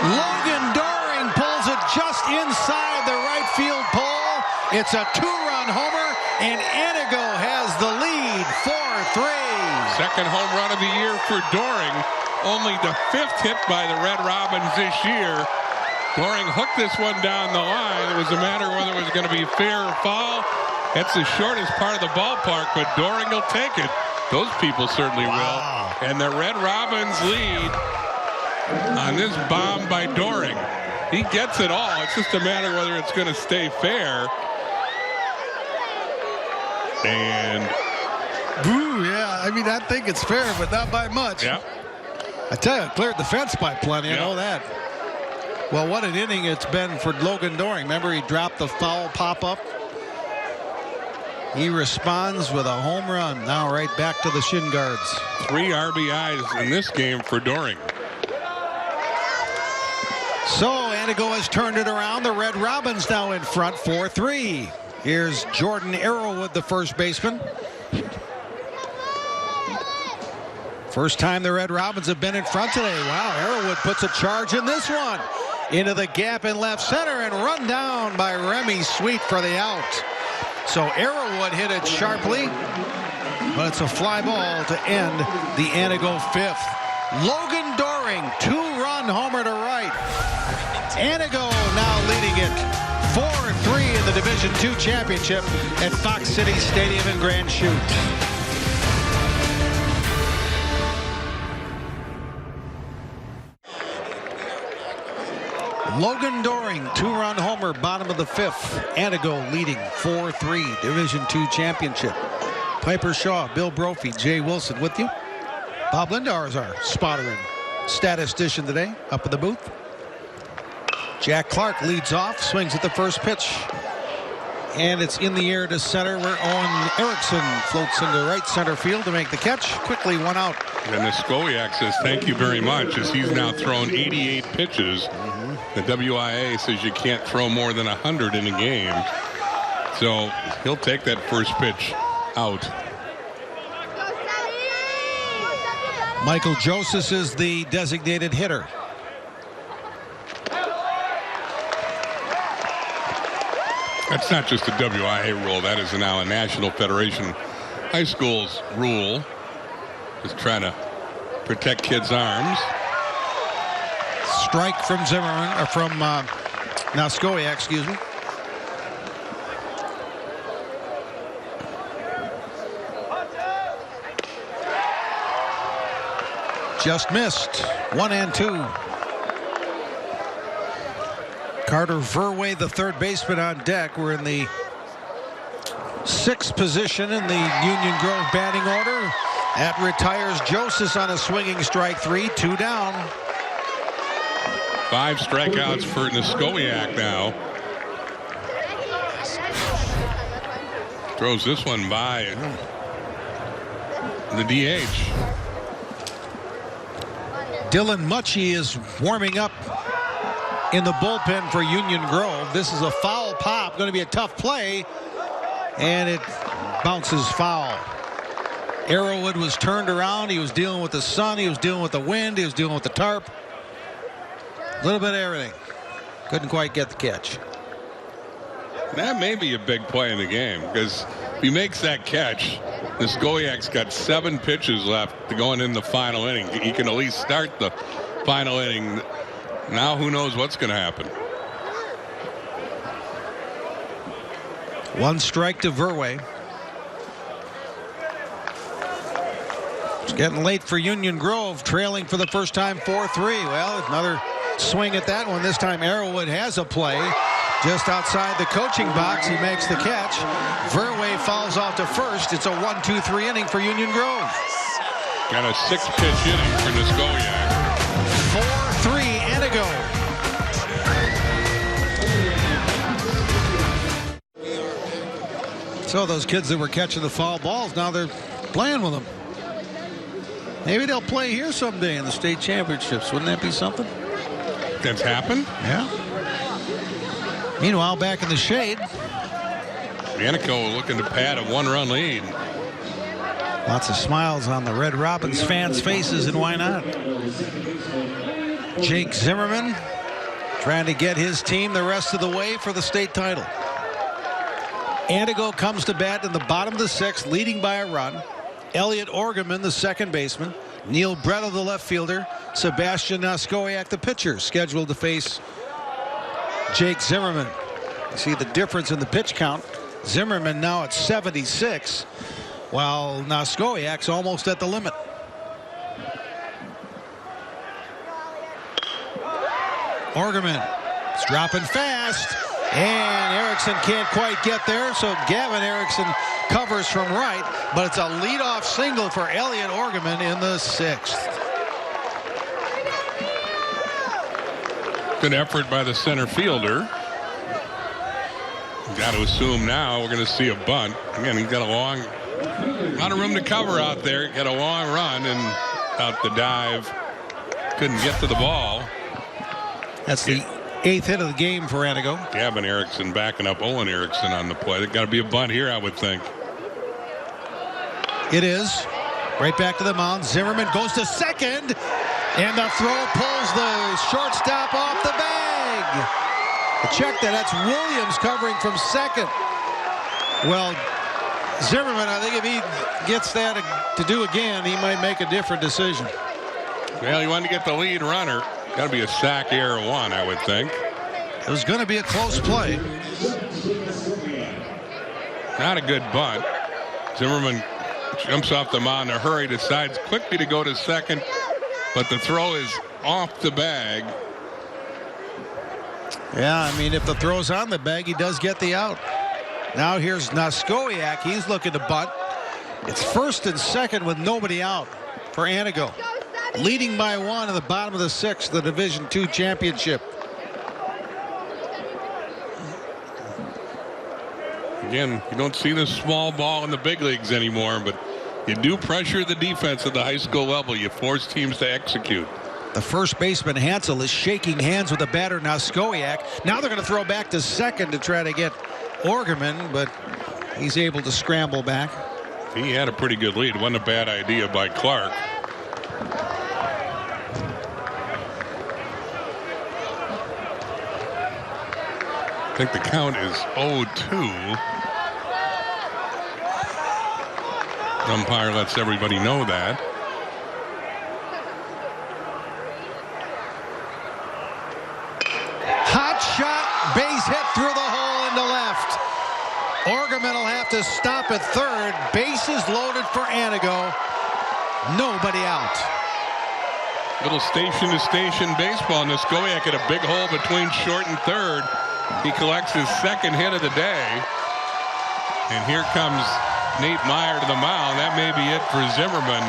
S1: Logan Doring pulls it just inside the right field pole. It's a 2-run homer, and Antigo has the lead 4-3.
S2: 2nd home run of the year for Doring. Only the 5th hit by the Red Robins this year. Doring hooked this one down the line. It was a matter of whether it was going to be fair or foul. That's the shortest part of the ballpark, but Doring will take it. Those people certainly will. And the Red Robins lead on this bomb by Doring. He gets it all. It's just a matter whether it's going to stay fair. And
S1: ooh, yeah, I mean, I think it's fair, but not by much.
S2: yeah,
S1: I tell you, cleared the fence by plenty. I know that. Well, what an inning it's been for Logan Doring. Remember, he dropped the foul pop-up. He responds with a home run. Now right back to the shin guards.
S2: 3 RBIs in this game for Doring.
S1: So Antigo has turned it around. The Red Robins now in front 4-3. Here's Jordan Arrowwood, the first baseman. First time the Red Robins have been in front today. Wow, Arrowwood puts a charge in this one. Into the gap in left center and run down by Remy Sweet for the out. So Arrowwood hit it sharply, but it's a fly ball to end the Antigo 5th. Logan Doring, 2-run homer to right. Antigo now leading it 4-3 in the Division II championship at Fox City Stadium in Grand Chute. Logan Doring, 2-run homer, bottom of the 5th. Antigo leading 4-3 Division II championship. Piper Shaw, Bill Brophy, Jay Wilson with you. Bob Lindauer is our spotter and statistician today up in the booth. Jack Clark leads off, swings at the first pitch. And it's in the air to center where Owen Erickson floats into right center field to make the catch. Quickly, one out.
S2: And Niskowiak says thank you very much, as he's now thrown 88 pitches. The WIAA says you can't throw more than 100 in a game. So he'll take that first pitch out.
S1: Michael Joseph is the designated hitter.
S2: That's not just a WIAA rule. That is now a National Federation High Schools rule. Just trying to protect kids' arms.
S1: Strike from Zimmerman, or from Niskowiak, excuse me. Just missed. 1-2. Carter Verway, the third baseman, on deck. We're in the 6th position in the Union Grove batting order. That retires Joseph on a swinging strike 3, 2 down.
S2: 5 strikeouts for Niskowiak now. Throws this one by the DH.
S1: Dylan Mucci is warming up in the bullpen for Union Grove. This is a foul pop, going to be a tough play, and it bounces foul. Arrowwood was turned around. He was dealing with the sun, he was dealing with the wind, he was dealing with the tarp. A little bit of everything. Couldn't quite get the catch.
S2: That may be a big play in the game, because if he makes that catch, Niskowiak's got 7 pitches left to going in the final inning. He can at least start the final inning. Now who knows what's going to happen.
S1: 1 strike to Verway. It's getting late for Union Grove, trailing for the first time 4-3. Well, another swing at that one. This time Arrowwood has a play just outside the coaching box. He makes the catch. Verway falls off to first. It's a 1-2-3 inning for Union Grove.
S2: Got a 6-pitch inning for Niskowiak.
S1: 4-3 Antigo. So those kids that were catching the foul balls, now they're playing with them. Maybe they'll play here someday in the state championships. Wouldn't that be something?
S2: That's happened?
S1: Yeah. Meanwhile, back in the shade,
S2: Antigo looking to pad a 1-run lead.
S1: Lots of smiles on the Red Robins fans' faces, and why not? Jake Zimmerman trying to get his team the rest of the way for the state title. Antigo comes to bat in the bottom of the 6th, leading by a run. Elliot Orgeman, the second baseman. Neil Bretta, the left fielder. Sebastian Niskowiak, the pitcher, scheduled to face Jake Zimmerman. You see the difference in the pitch count. Zimmerman now at 76, while Niskowiak's almost at the limit. Orgeman is dropping fast, and Erickson can't quite get there, so Gavin Erickson covers from right, but it's a leadoff single for Elliot Orgeman in the 6th.
S2: Good effort by the center fielder. Got to assume now we're going to see a bunt. Again, he's got a long lot of room to cover out there. Got a long run and out the dive. Couldn't get to the ball.
S1: That's the 8th hit of the game for Antigo.
S2: Gavin Erickson backing up Owen Erickson on the play. There's got to be a bunt here, I would think.
S1: It is. Right back to the mound. Zimmerman goes to second, and the throw pulls the shortstop off the bag. Check that. That's Williams covering from second. Well, Zimmerman, I think if he gets that to do again, he might make a different decision.
S2: Well, he wanted to get the lead runner. Got to be a sac error 1, I would think.
S1: It was going to be a close play.
S2: Not a good bunt. Zimmerman jumps off the mound in a hurry, decides quickly to go to second, but the throw is off the bag.
S1: Yeah, I mean, if the throw's on the bag, he does get the out. Now here's Niskowiak. He's looking to bunt. It's first and second with nobody out for Antigo. Leading by 1 in the bottom of the 6th, the Division II championship.
S2: Again, you don't see this small ball in the big leagues anymore, but you do pressure the defense at the high school level. You force teams to execute.
S1: The first baseman Hansel is shaking hands with the batter Noskowiak. Now they're going to throw back to second to try to get Orgerman, but he's able to scramble back.
S2: He had a pretty good lead. Wasn't a bad idea by Clark. I think the count is 0-2. The umpire lets everybody know that.
S1: Hot shot, base hit through the hole into left. Orgerman will have to stop at third. Bases loaded for Antigo. Nobody out.
S2: Little station-to-station baseball. Noskowiak at a big hole between short and third. He collects his second hit of the day. And here comes Nate Meyer to the mound. That may be it for Zimmerman,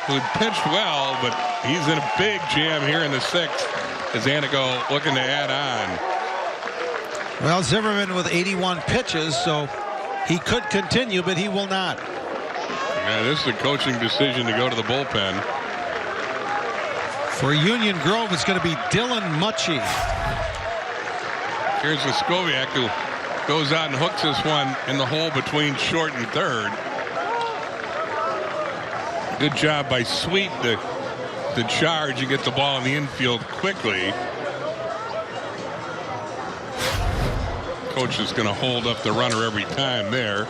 S2: who pitched well, but he's in a big jam here in the sixth as Antigo looking to add on.
S1: Well, Zimmerman with 81 pitches, so he could continue, but he will not.
S2: Yeah, this is a coaching decision to go to the bullpen.
S1: For Union Grove, it's going to be Dylan Mucci.
S2: Here's Noskowiak, who goes out and hooks this one in the hole between short and third. Good job by Sweet to charge and get the ball in the infield quickly. Coach is going to hold up the runner every time there.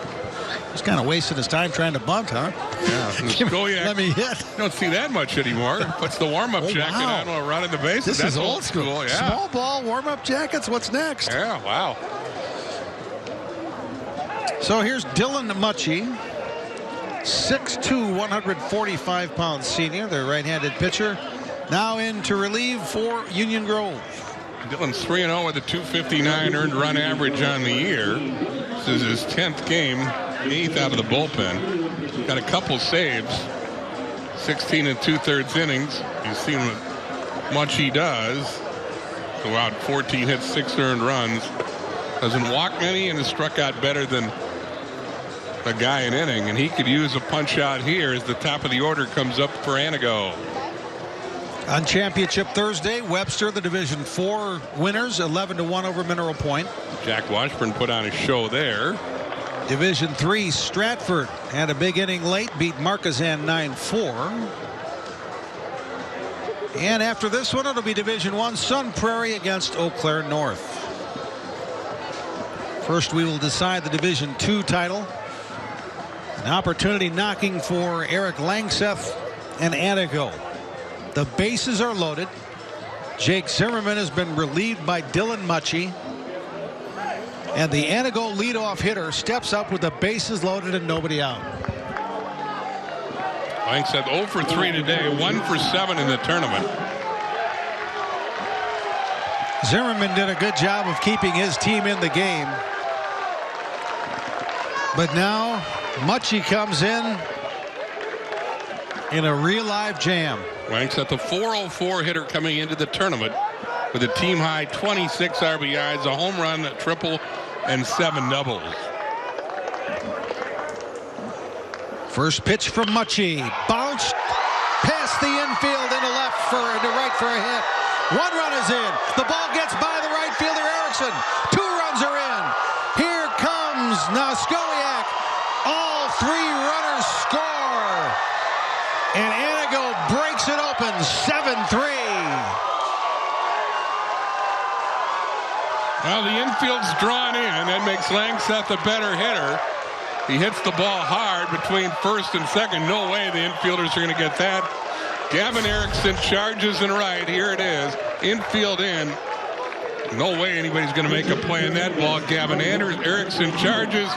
S1: He's kind of wasting his time trying to bunt, huh?
S2: Yeah. Noskowiak,
S1: let me hit.
S2: You don't see that much anymore. Puts the warm-up jacket on while running the bases.
S1: This
S2: That's
S1: is old school.
S2: Yeah.
S1: Small ball warm-up jackets. What's next?
S2: Yeah, wow.
S1: So here's Dylan Mucci, 6'2", 145-pound senior, the right-handed pitcher, now in to relieve for Union Grove.
S2: Dylan's 3-0 with a .259 earned run average on the year. This is his 10th game, 8th out of the bullpen. Got a couple saves, 16 2/3 innings. You've seen what much he does. Go out 14 hits, 6 earned runs. Doesn't walk many and has struck out better than a guy an inning, and he could use a punch out here as the top of the order comes up for Antigo.
S1: On Championship Thursday, Webster, the Division IV winners, 11-1 over Mineral Point.
S2: Jack Washburn put on a show there.
S1: Division III, Stratford had a big inning late, beat Marquezan 9-4. And after this one, it'll be Division I, Sun Prairie against Eau Claire North. First, we will decide the Division II title. An opportunity knocking for Eric Langseth and Antigo. The bases are loaded. Jake Zimmerman has been relieved by Dylan Mucci. And the Antigo leadoff hitter steps up with the bases loaded and nobody out.
S2: Langseth 0 for 3 today, 1 for 7 in the tournament.
S1: Zimmerman did a good job of keeping his team in the game. But now Mucci comes in a real live jam.
S2: Langseth, the .404 hitter coming into the tournament with a team high 26 RBIs, a home run, a triple, and 7 doubles.
S1: First pitch from Mucci, bounced past the infield into right for a hit. 1 run is in. The ball gets by the right fielder Erickson. 2 runs are in. Here comes Noskowiak. All 3 runners score. And Antigo breaks it open, 7-3.
S2: Well, the infield's drawn in. That makes Langseth a better hitter. He hits the ball hard between first and second. No way the infielders are going to get that. Gavin Erickson charges in right. Here it is. Infield in. No way anybody's going to make a play on that ball. Gavin Erickson charges.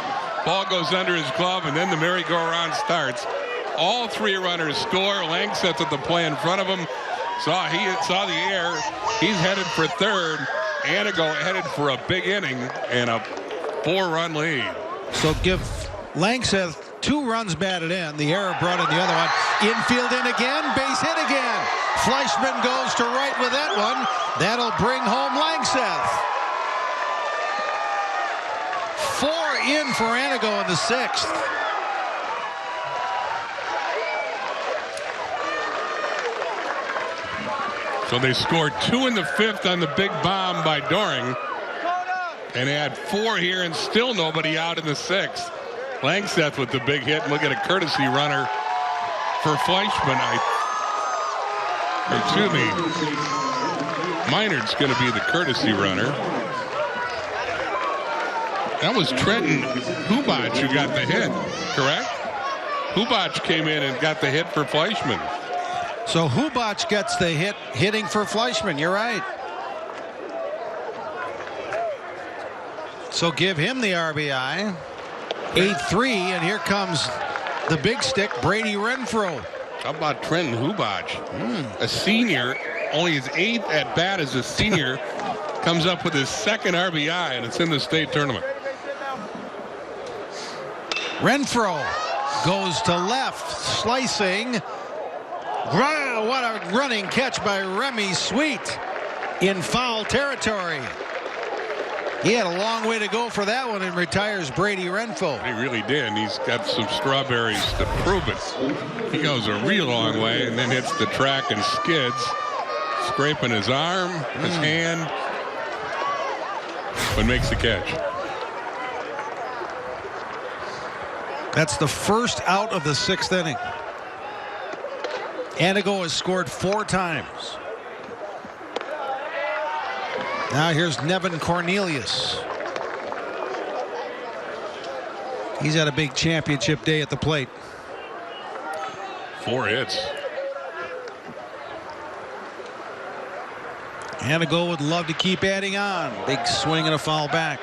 S2: Ball goes under his glove, and then the merry-go-round starts. All 3 runners score. Langseth at the play in front of him. Saw the air. He's headed for third. Antigo headed for a big inning and a 4-run lead.
S1: So give Langseth 2 runs batted in. The error brought in the other one. Infield in again. Base hit again. Fleischman goes to right with that one. That'll bring home Langseth. 4 in for Antigo in the 6th.
S2: So they scored 2 in the 5th on the big bomb by Doring. And they had 4 here and still nobody out in the 6th. Langstedt with the big hit. And look at a courtesy runner for Fleischman. Excuse me. Meinert's going to be the courtesy runner. That was Trenton Hubac who got the hit, correct? Hubac came in and got the hit for Fleischman.
S1: So Hubac gets the hit, hitting for Fleischman. You're right. So give him the RBI. 8-3, and here comes the big stick, Brady Renfro.
S2: How about Trenton Hubac? A senior, only his 8th at bat as a senior, comes up with his 2nd RBI, and it's in the state tournament.
S1: Renfro goes to left, slicing. Wow, what a running catch by Remy Sweet in foul territory. He had a long way to go for that one and retires Brady Renfro.
S2: He really did, and he's got some strawberries to prove it. He goes a real long way and then hits the track and skids, scraping his arm, his hand, but makes the catch.
S1: That's the first out of the 6th inning. Antigo has scored 4 times. Now here's Nevin Cornelius. He's had a big championship day at the plate.
S2: 4 hits.
S1: Antigo would love to keep adding on. Big swing and a foul back.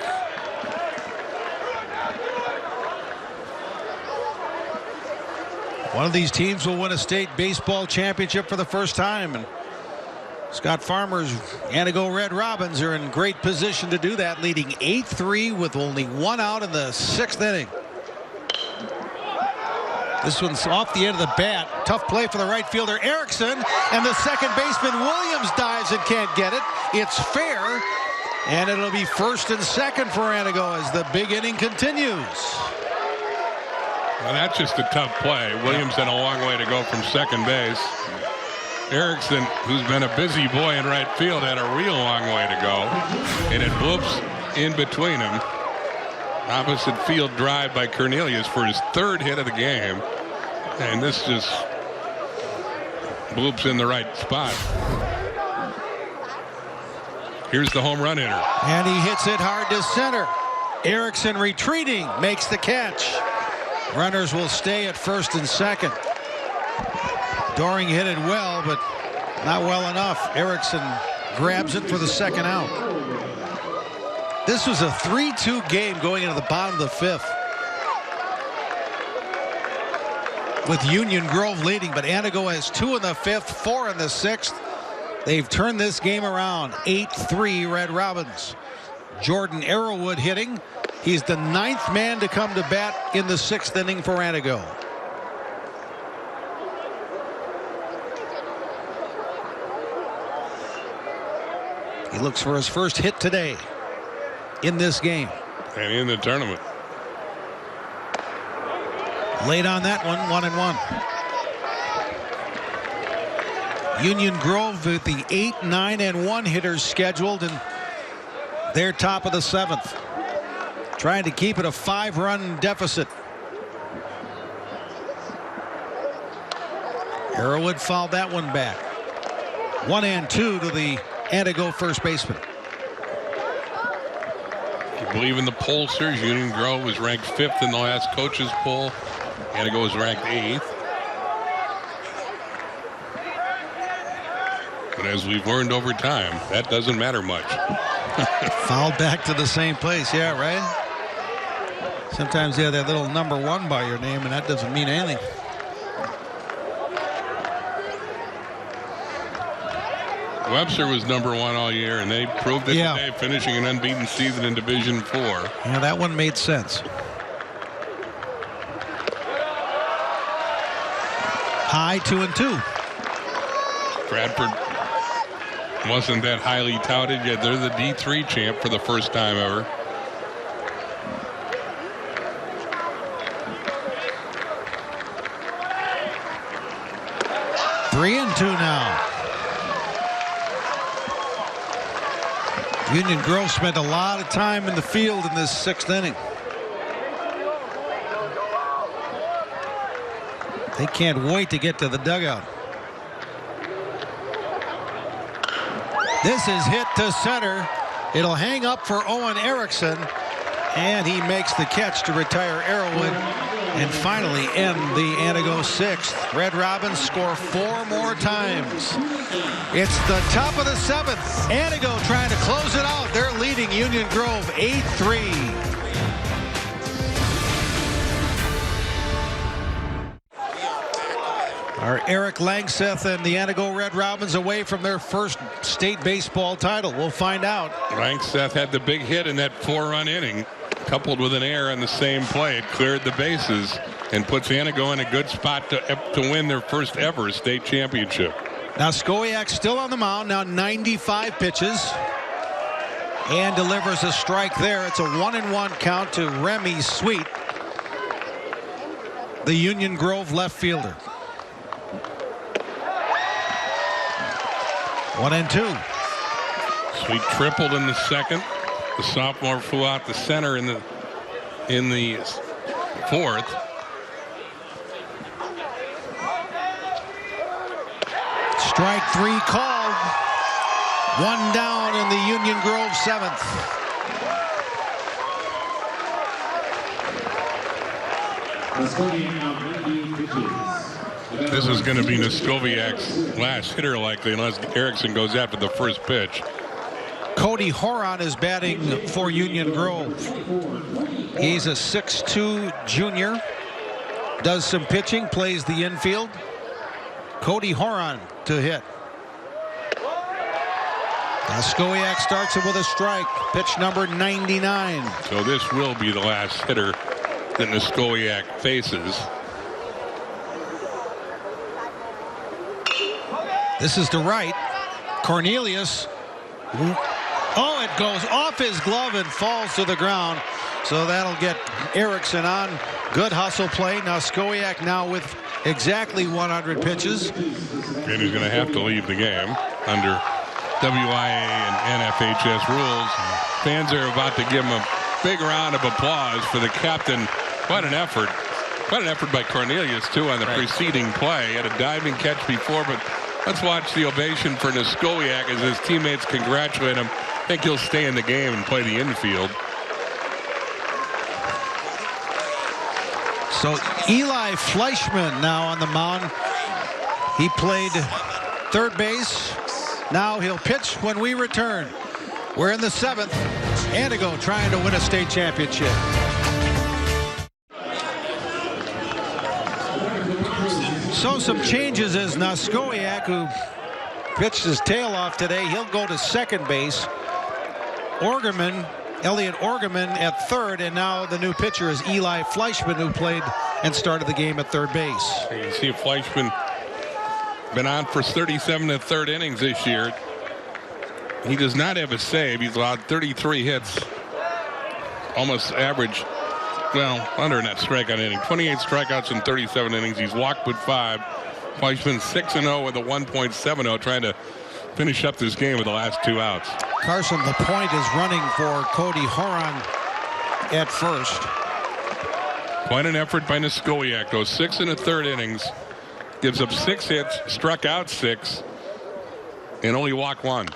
S1: One of these teams will win a state baseball championship for the first time, and Scott Farmer's Antigo Red Robins are in great position to do that, leading 8-3 with only 1 out in the 6th inning. This one's off the end of the bat. Tough play for the right fielder Erickson, and the second baseman Williams dives and can't get it. It's fair, and it'll be 1st and 2nd for Antigo as the big inning continues.
S2: Well, that's just a tough play. Williams had a long way to go from second base. Erickson, who's been a busy boy in right field, had a real long way to go, and it bloops in between them. Opposite field drive by Cornelius for his 3rd hit of the game, and this just bloops in the right spot. Here's the home run hitter,
S1: and he hits it hard to center. Erickson retreating, makes the catch. Runners will stay at 1st and 2nd. Doring hit it well, but not well enough. Erickson grabs it for the 2nd out. This was a 3-2 game going into the bottom of the 5th, with Union Grove leading, but Antigo has 2 in the 5th, 4 in the 6th. They've turned this game around. 8-3 Red Robins. Jordan Arrowwood hitting. He's the 9th man to come to bat in the 6th inning for Antigo. He looks for his first hit today in this game.
S2: and in the tournament.
S1: Late on that one, 1-1. Union Grove with the 8, 9, and 1 hitters scheduled, and they're top of the 7th. Trying to keep it a 5-run deficit. Arrowwood fouled that one back. 1-2 to the Antigo first baseman.
S2: I believe in the pollsters, Union Grove was ranked 5th in the last coaches poll. Antigo was ranked 8th. But as we've learned over time, that doesn't matter much.
S1: Fouled back to the same place, yeah, right? Sometimes you have that little number 1 by your name, and that doesn't mean anything.
S2: Webster was number 1 all year, and they proved it today, finishing an unbeaten season in Division 4.
S1: Yeah, that one made sense. High 2-2.
S2: Bradford wasn't that highly touted yet. They're the D3 champ for the first time ever.
S1: 3-2 now. Union Grove spent a lot of time in the field in this 6th inning. They can't wait to get to the dugout. This is hit to center. It'll hang up for Owen Erickson, and he makes the catch to retire Arrowwood and finally end the Antigo 6th. Red Robins score 4 more times. It's the top of the 7th. Antigo trying to close it out. They're leading Union Grove 8-3. Are Eric Langseth and the Antigo Red Robins away from their first state baseball title? We'll find out.
S2: Langseth had the big hit in that 4-run inning, coupled with an error on the same play. It cleared the bases and puts Antigo in a good spot to win their first ever state championship.
S1: Now Skowiak still on the mound, now 95 pitches, and delivers a strike there. It's a 1-1 count to Remy Sweet, the Union Grove left fielder. 1-2.
S2: Sweet tripled in the 2nd. The sophomore flew out the center in the 4th.
S1: Strike 3 called. 1 down in the Union Grove 7th.
S2: This is going to be Noskowiak's last hitter likely, unless Erickson goes after the first pitch.
S1: Cody Horon is batting for Union Grove. He's a 6'2" junior. Does some pitching, plays the infield. Cody Horon to hit. Skowiak starts it with a strike. Pitch number 99.
S2: So this will be the last hitter that Noskowiak faces.
S1: This is to right. Cornelius. Oh, it goes off his glove and falls to the ground. So that'll get Erickson on. Good hustle play. Now Skowiak now with exactly 100 pitches.
S2: And he's going to have to leave the game under WIAA and NFHS rules. Fans are about to give him a big round of applause for the captain. What an effort. What an effort by Cornelius, too, on the preceding play. He had a diving catch before, but let's watch the ovation for Noskowiak as his teammates congratulate him. I think he'll stay in the game and play the infield.
S1: So Eli Fleischman now on the mound. He played third base. Now he'll pitch when we return. We're in the 7th. Antigo trying to win a state championship. So some changes as Noskowiak, who pitched his tail off today, he'll go to second base. Elliot Orgerman at third, and now the new pitcher is Eli Fleischman, who played and started the game at third base.
S2: You can see Fleischman been on for 37 and third innings this year. He does not have a save. He's allowed 33 hits, almost average, well, under net strikeout inning. 28 strikeouts in 37 innings. He's walked with 5. Fleischman 6-0 with a 1.70, trying to finish up this game with the last 2 outs.
S1: Carson LaPointe is running for Cody Horon at first.
S2: Quite an effort by Noskowiak. Goes 6 in the third innings. Gives up 6 hits, struck out 6, and only walked 1.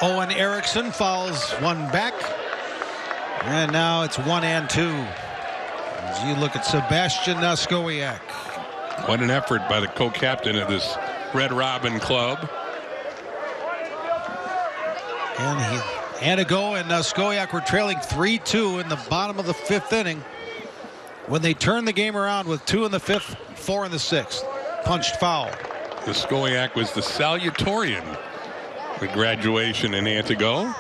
S1: Owen Erickson fouls one back. And now it's 1-2. As you look at Sebastian Noskowiak.
S2: What an effort by the co-captain of this Red Robin club.
S1: And Antigo and Skowiak were trailing 3-2 in the bottom of the 5th inning when they turned the game around with 2 in the 5th, 4 in the 6th. Punched foul.
S2: The Skowiak was the salutatorian with graduation in Antigo.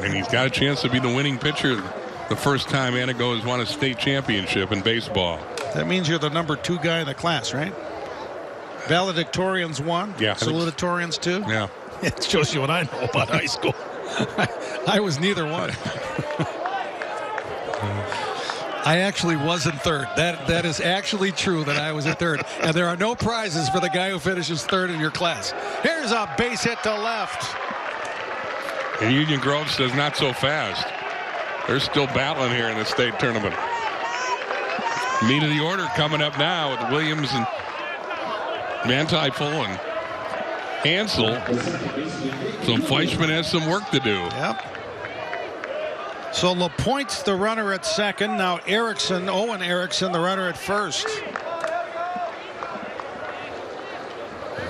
S2: And he's got a chance to be the winning pitcher the first time Antigo has won a state championship in baseball.
S1: That means you're the number 2 guy in the class, right? Valedictorians 1.
S2: Yeah.
S1: Salutatorians 2.
S2: Yeah.
S1: It shows you what I know about high school. I was neither one. I actually was in third. That is actually true that I was in third. And there are no prizes for the guy who finishes third in your class. Here's a base hit to left.
S2: And Union Grove says not so fast. They're still battling here in the state tournament. Meat of the order coming up now with Williams and Manteuffel and Hansel. So Fleischman has some work to do.
S1: Yep. So LaPointe's the runner at second. Now Owen Erickson, the runner at first.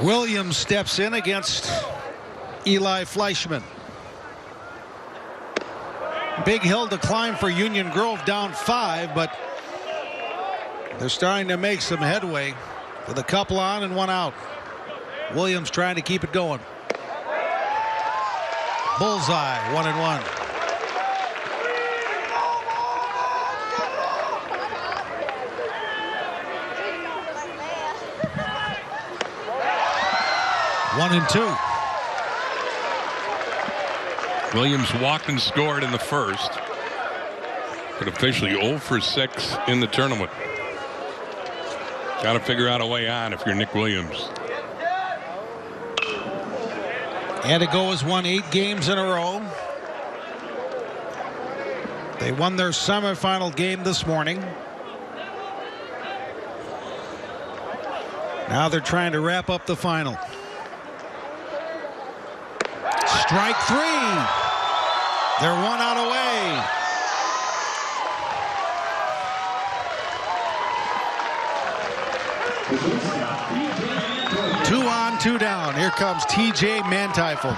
S1: Williams steps in against Eli Fleischman. Big hill to climb for Union Grove, down 5, but they're starting to make some headway with a couple on and one out. Williams trying to keep it going. Bullseye, 1-1. One and two.
S2: Williams walked and scored in the first, but officially 0 for 6 in the tournament. Got to figure out a way on if you're Nick Williams.
S1: Antigo has won 8 games in a row. They won their semifinal game this morning. Now they're trying to wrap up the final. Strike 3. They're 1 out away. Two on, 2 down. Here comes TJ Manteuffel.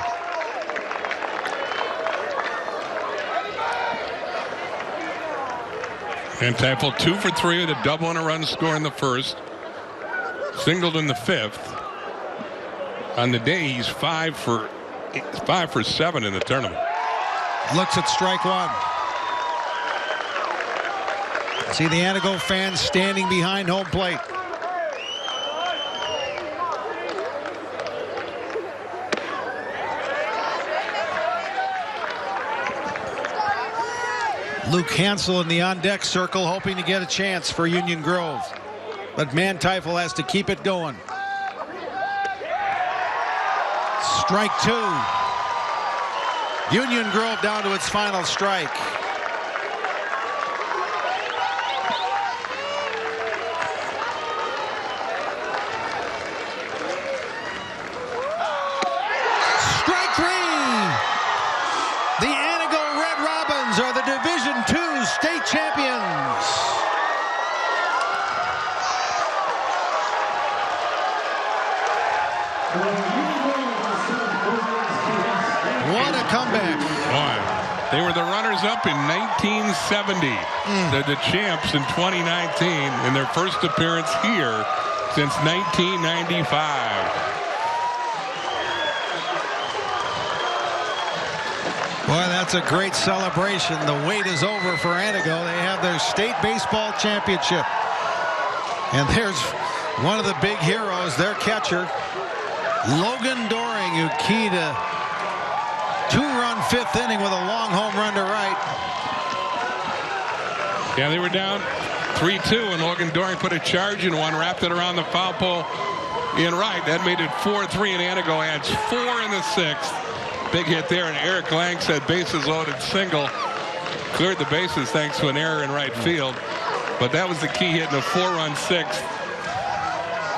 S2: Manteuffel 2 for 3 with a double and a run score in the first. Singled in the 5th. On the day, he's 5 for 7 in the tournament.
S1: Looks at strike 1. See the Antigo fans standing behind home plate. Luke Hansel in the on-deck circle, hoping to get a chance for Union Grove. But Manteuffel has to keep it going. Strike 2. Union Grove down to its final strike. Strike 3. The Antigo Red Robins are the Division II state champions. What a comeback.
S2: Boy, they were the runners-up in 1970. They're the champs in 2019 in their first appearance here since 1995.
S1: Boy, that's a great celebration. The wait is over for Antigo. They have their state baseball championship. And there's one of the big heroes, their catcher, Logan Doring, who keyed a 2-run 5th inning with a long home run to right.
S2: Yeah, they were down 3-2, and Logan Doring put a charge in one, wrapped it around the foul pole in right. That made it 4-3, and Antigo adds 4 in the 6th. Big hit there, and Eric Lang said bases loaded single. Cleared the bases thanks to an error in right field. But that was the key hit in a 4-run 6th.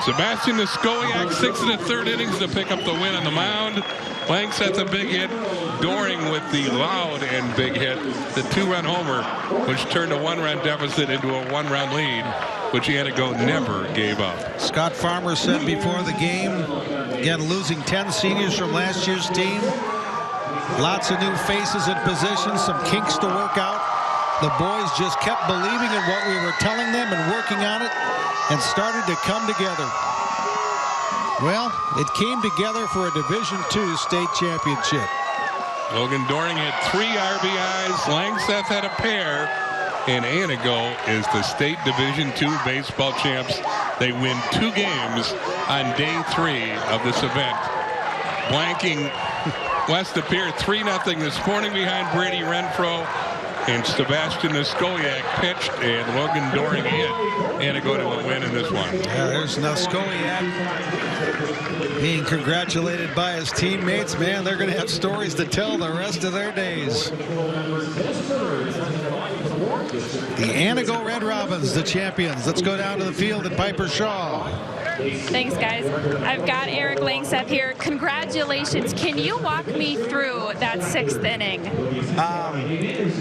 S2: Sebastian Niskowiak, 6 1/3 innings to pick up the win on the mound. Lang sets a big hit. Doring with the loud and big hit. The 2-run homer, which turned a 1-run deficit into a 1-run lead, which Antigo never gave up.
S1: Scott Farmer said before the game, again, losing 10 seniors from last year's team. Lots of new faces and positions, some kinks to work out. The boys just kept believing in what we were telling them and working on it, and started to come together. Well, it came together for a Division II state championship.
S2: Logan Doring had 3 RBIs. Langseth had a pair. And Antigo is the state Division II baseball champs. They win 2 games on day 3 of this event. Blanking West appeared 3-0 this morning behind Brady Renfro. And Sebastian Niskoyak pitched, and Logan Doring hit. Antigo to a win in this one.
S1: Yeah, there's Niskoyak being congratulated by his teammates. Man, they're going to have stories to tell the rest of their days. The Antigo Red Robins, the champions. Let's go down to the field at Piper Shaw.
S3: Thanks, guys. I've got Eric Langseth here. Congratulations. Can you walk me through that 6th inning?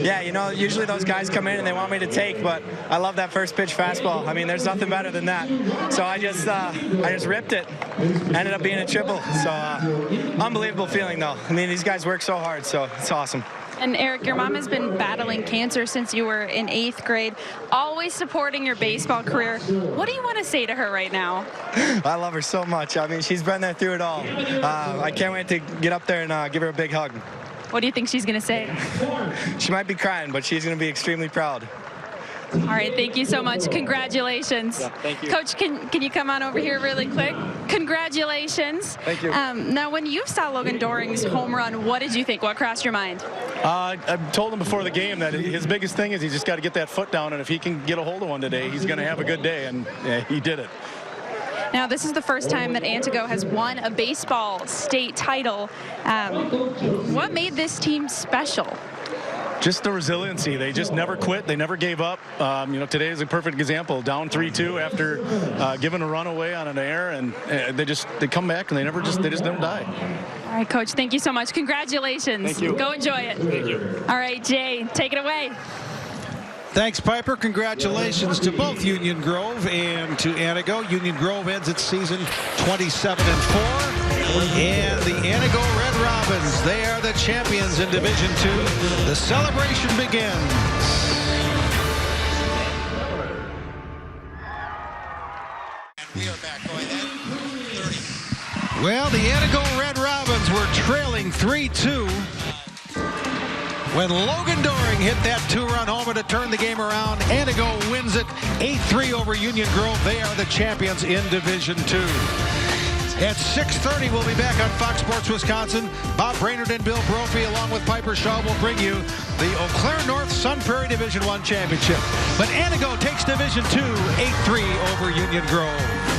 S4: Yeah, you know, usually those guys come in and they want me to take, but I love that first pitch fastball. I mean, there's nothing better than that. So I just ripped it. Ended up being a triple. So unbelievable feeling, though. I mean, these guys work so hard, so it's awesome.
S3: And Eric, your mom has been battling cancer since you were in 8th grade, always supporting your baseball career. What do you want to say to her right now?
S4: I love her so much. I mean, she's been there through it all. I can't wait to get up there and give her a big hug.
S3: What do you think she's going to say?
S4: She might be crying, but she's going to be extremely proud.
S3: All right, thank you so much. Congratulations.
S4: Yeah, thank you.
S3: Coach, can you come on over here really quick? Congratulations.
S4: Thank you.
S3: Now, when you saw Logan Doring's home run, what did you think? What crossed your mind?
S5: I told him before the game that his biggest thing is he's just got to get that foot down, and if he can get a hold of one today, he's going to have a good day, and yeah, he did it.
S3: Now, this is the first time that Antigo has won a baseball state title. What made this team special?
S5: Just the resiliency. They just never quit. They never gave up. You know, today is a perfect example. Down 3-2 after giving a run away on an error, and they come back and they just don't die.
S3: All right, Coach, thank you so much. Congratulations.
S5: Thank you.
S3: Go enjoy it.
S5: Thank you.
S3: All right, Jay, take it away.
S1: Thanks, Piper. Congratulations to both Union Grove and to Antigo. Union Grove ends its season 27-4. And the Antigo Red Robins, they are the champions in Division II. The celebration begins.
S6: We are back. Go ahead. 30.
S1: Well, the Antigo Red Robins were trailing 3-2 when Logan Doring hit that 2-run homer to turn the game around. Antigo wins it 8-3 over Union Grove. They are the champions in Division II. At 6:30, we'll be back on Fox Sports Wisconsin. Bob Brainerd and Bill Brophy, along with Piper Shaw, will bring you the Eau Claire North Sun Prairie Division I championship. But Antigo takes Division II 8-3 over Union Grove.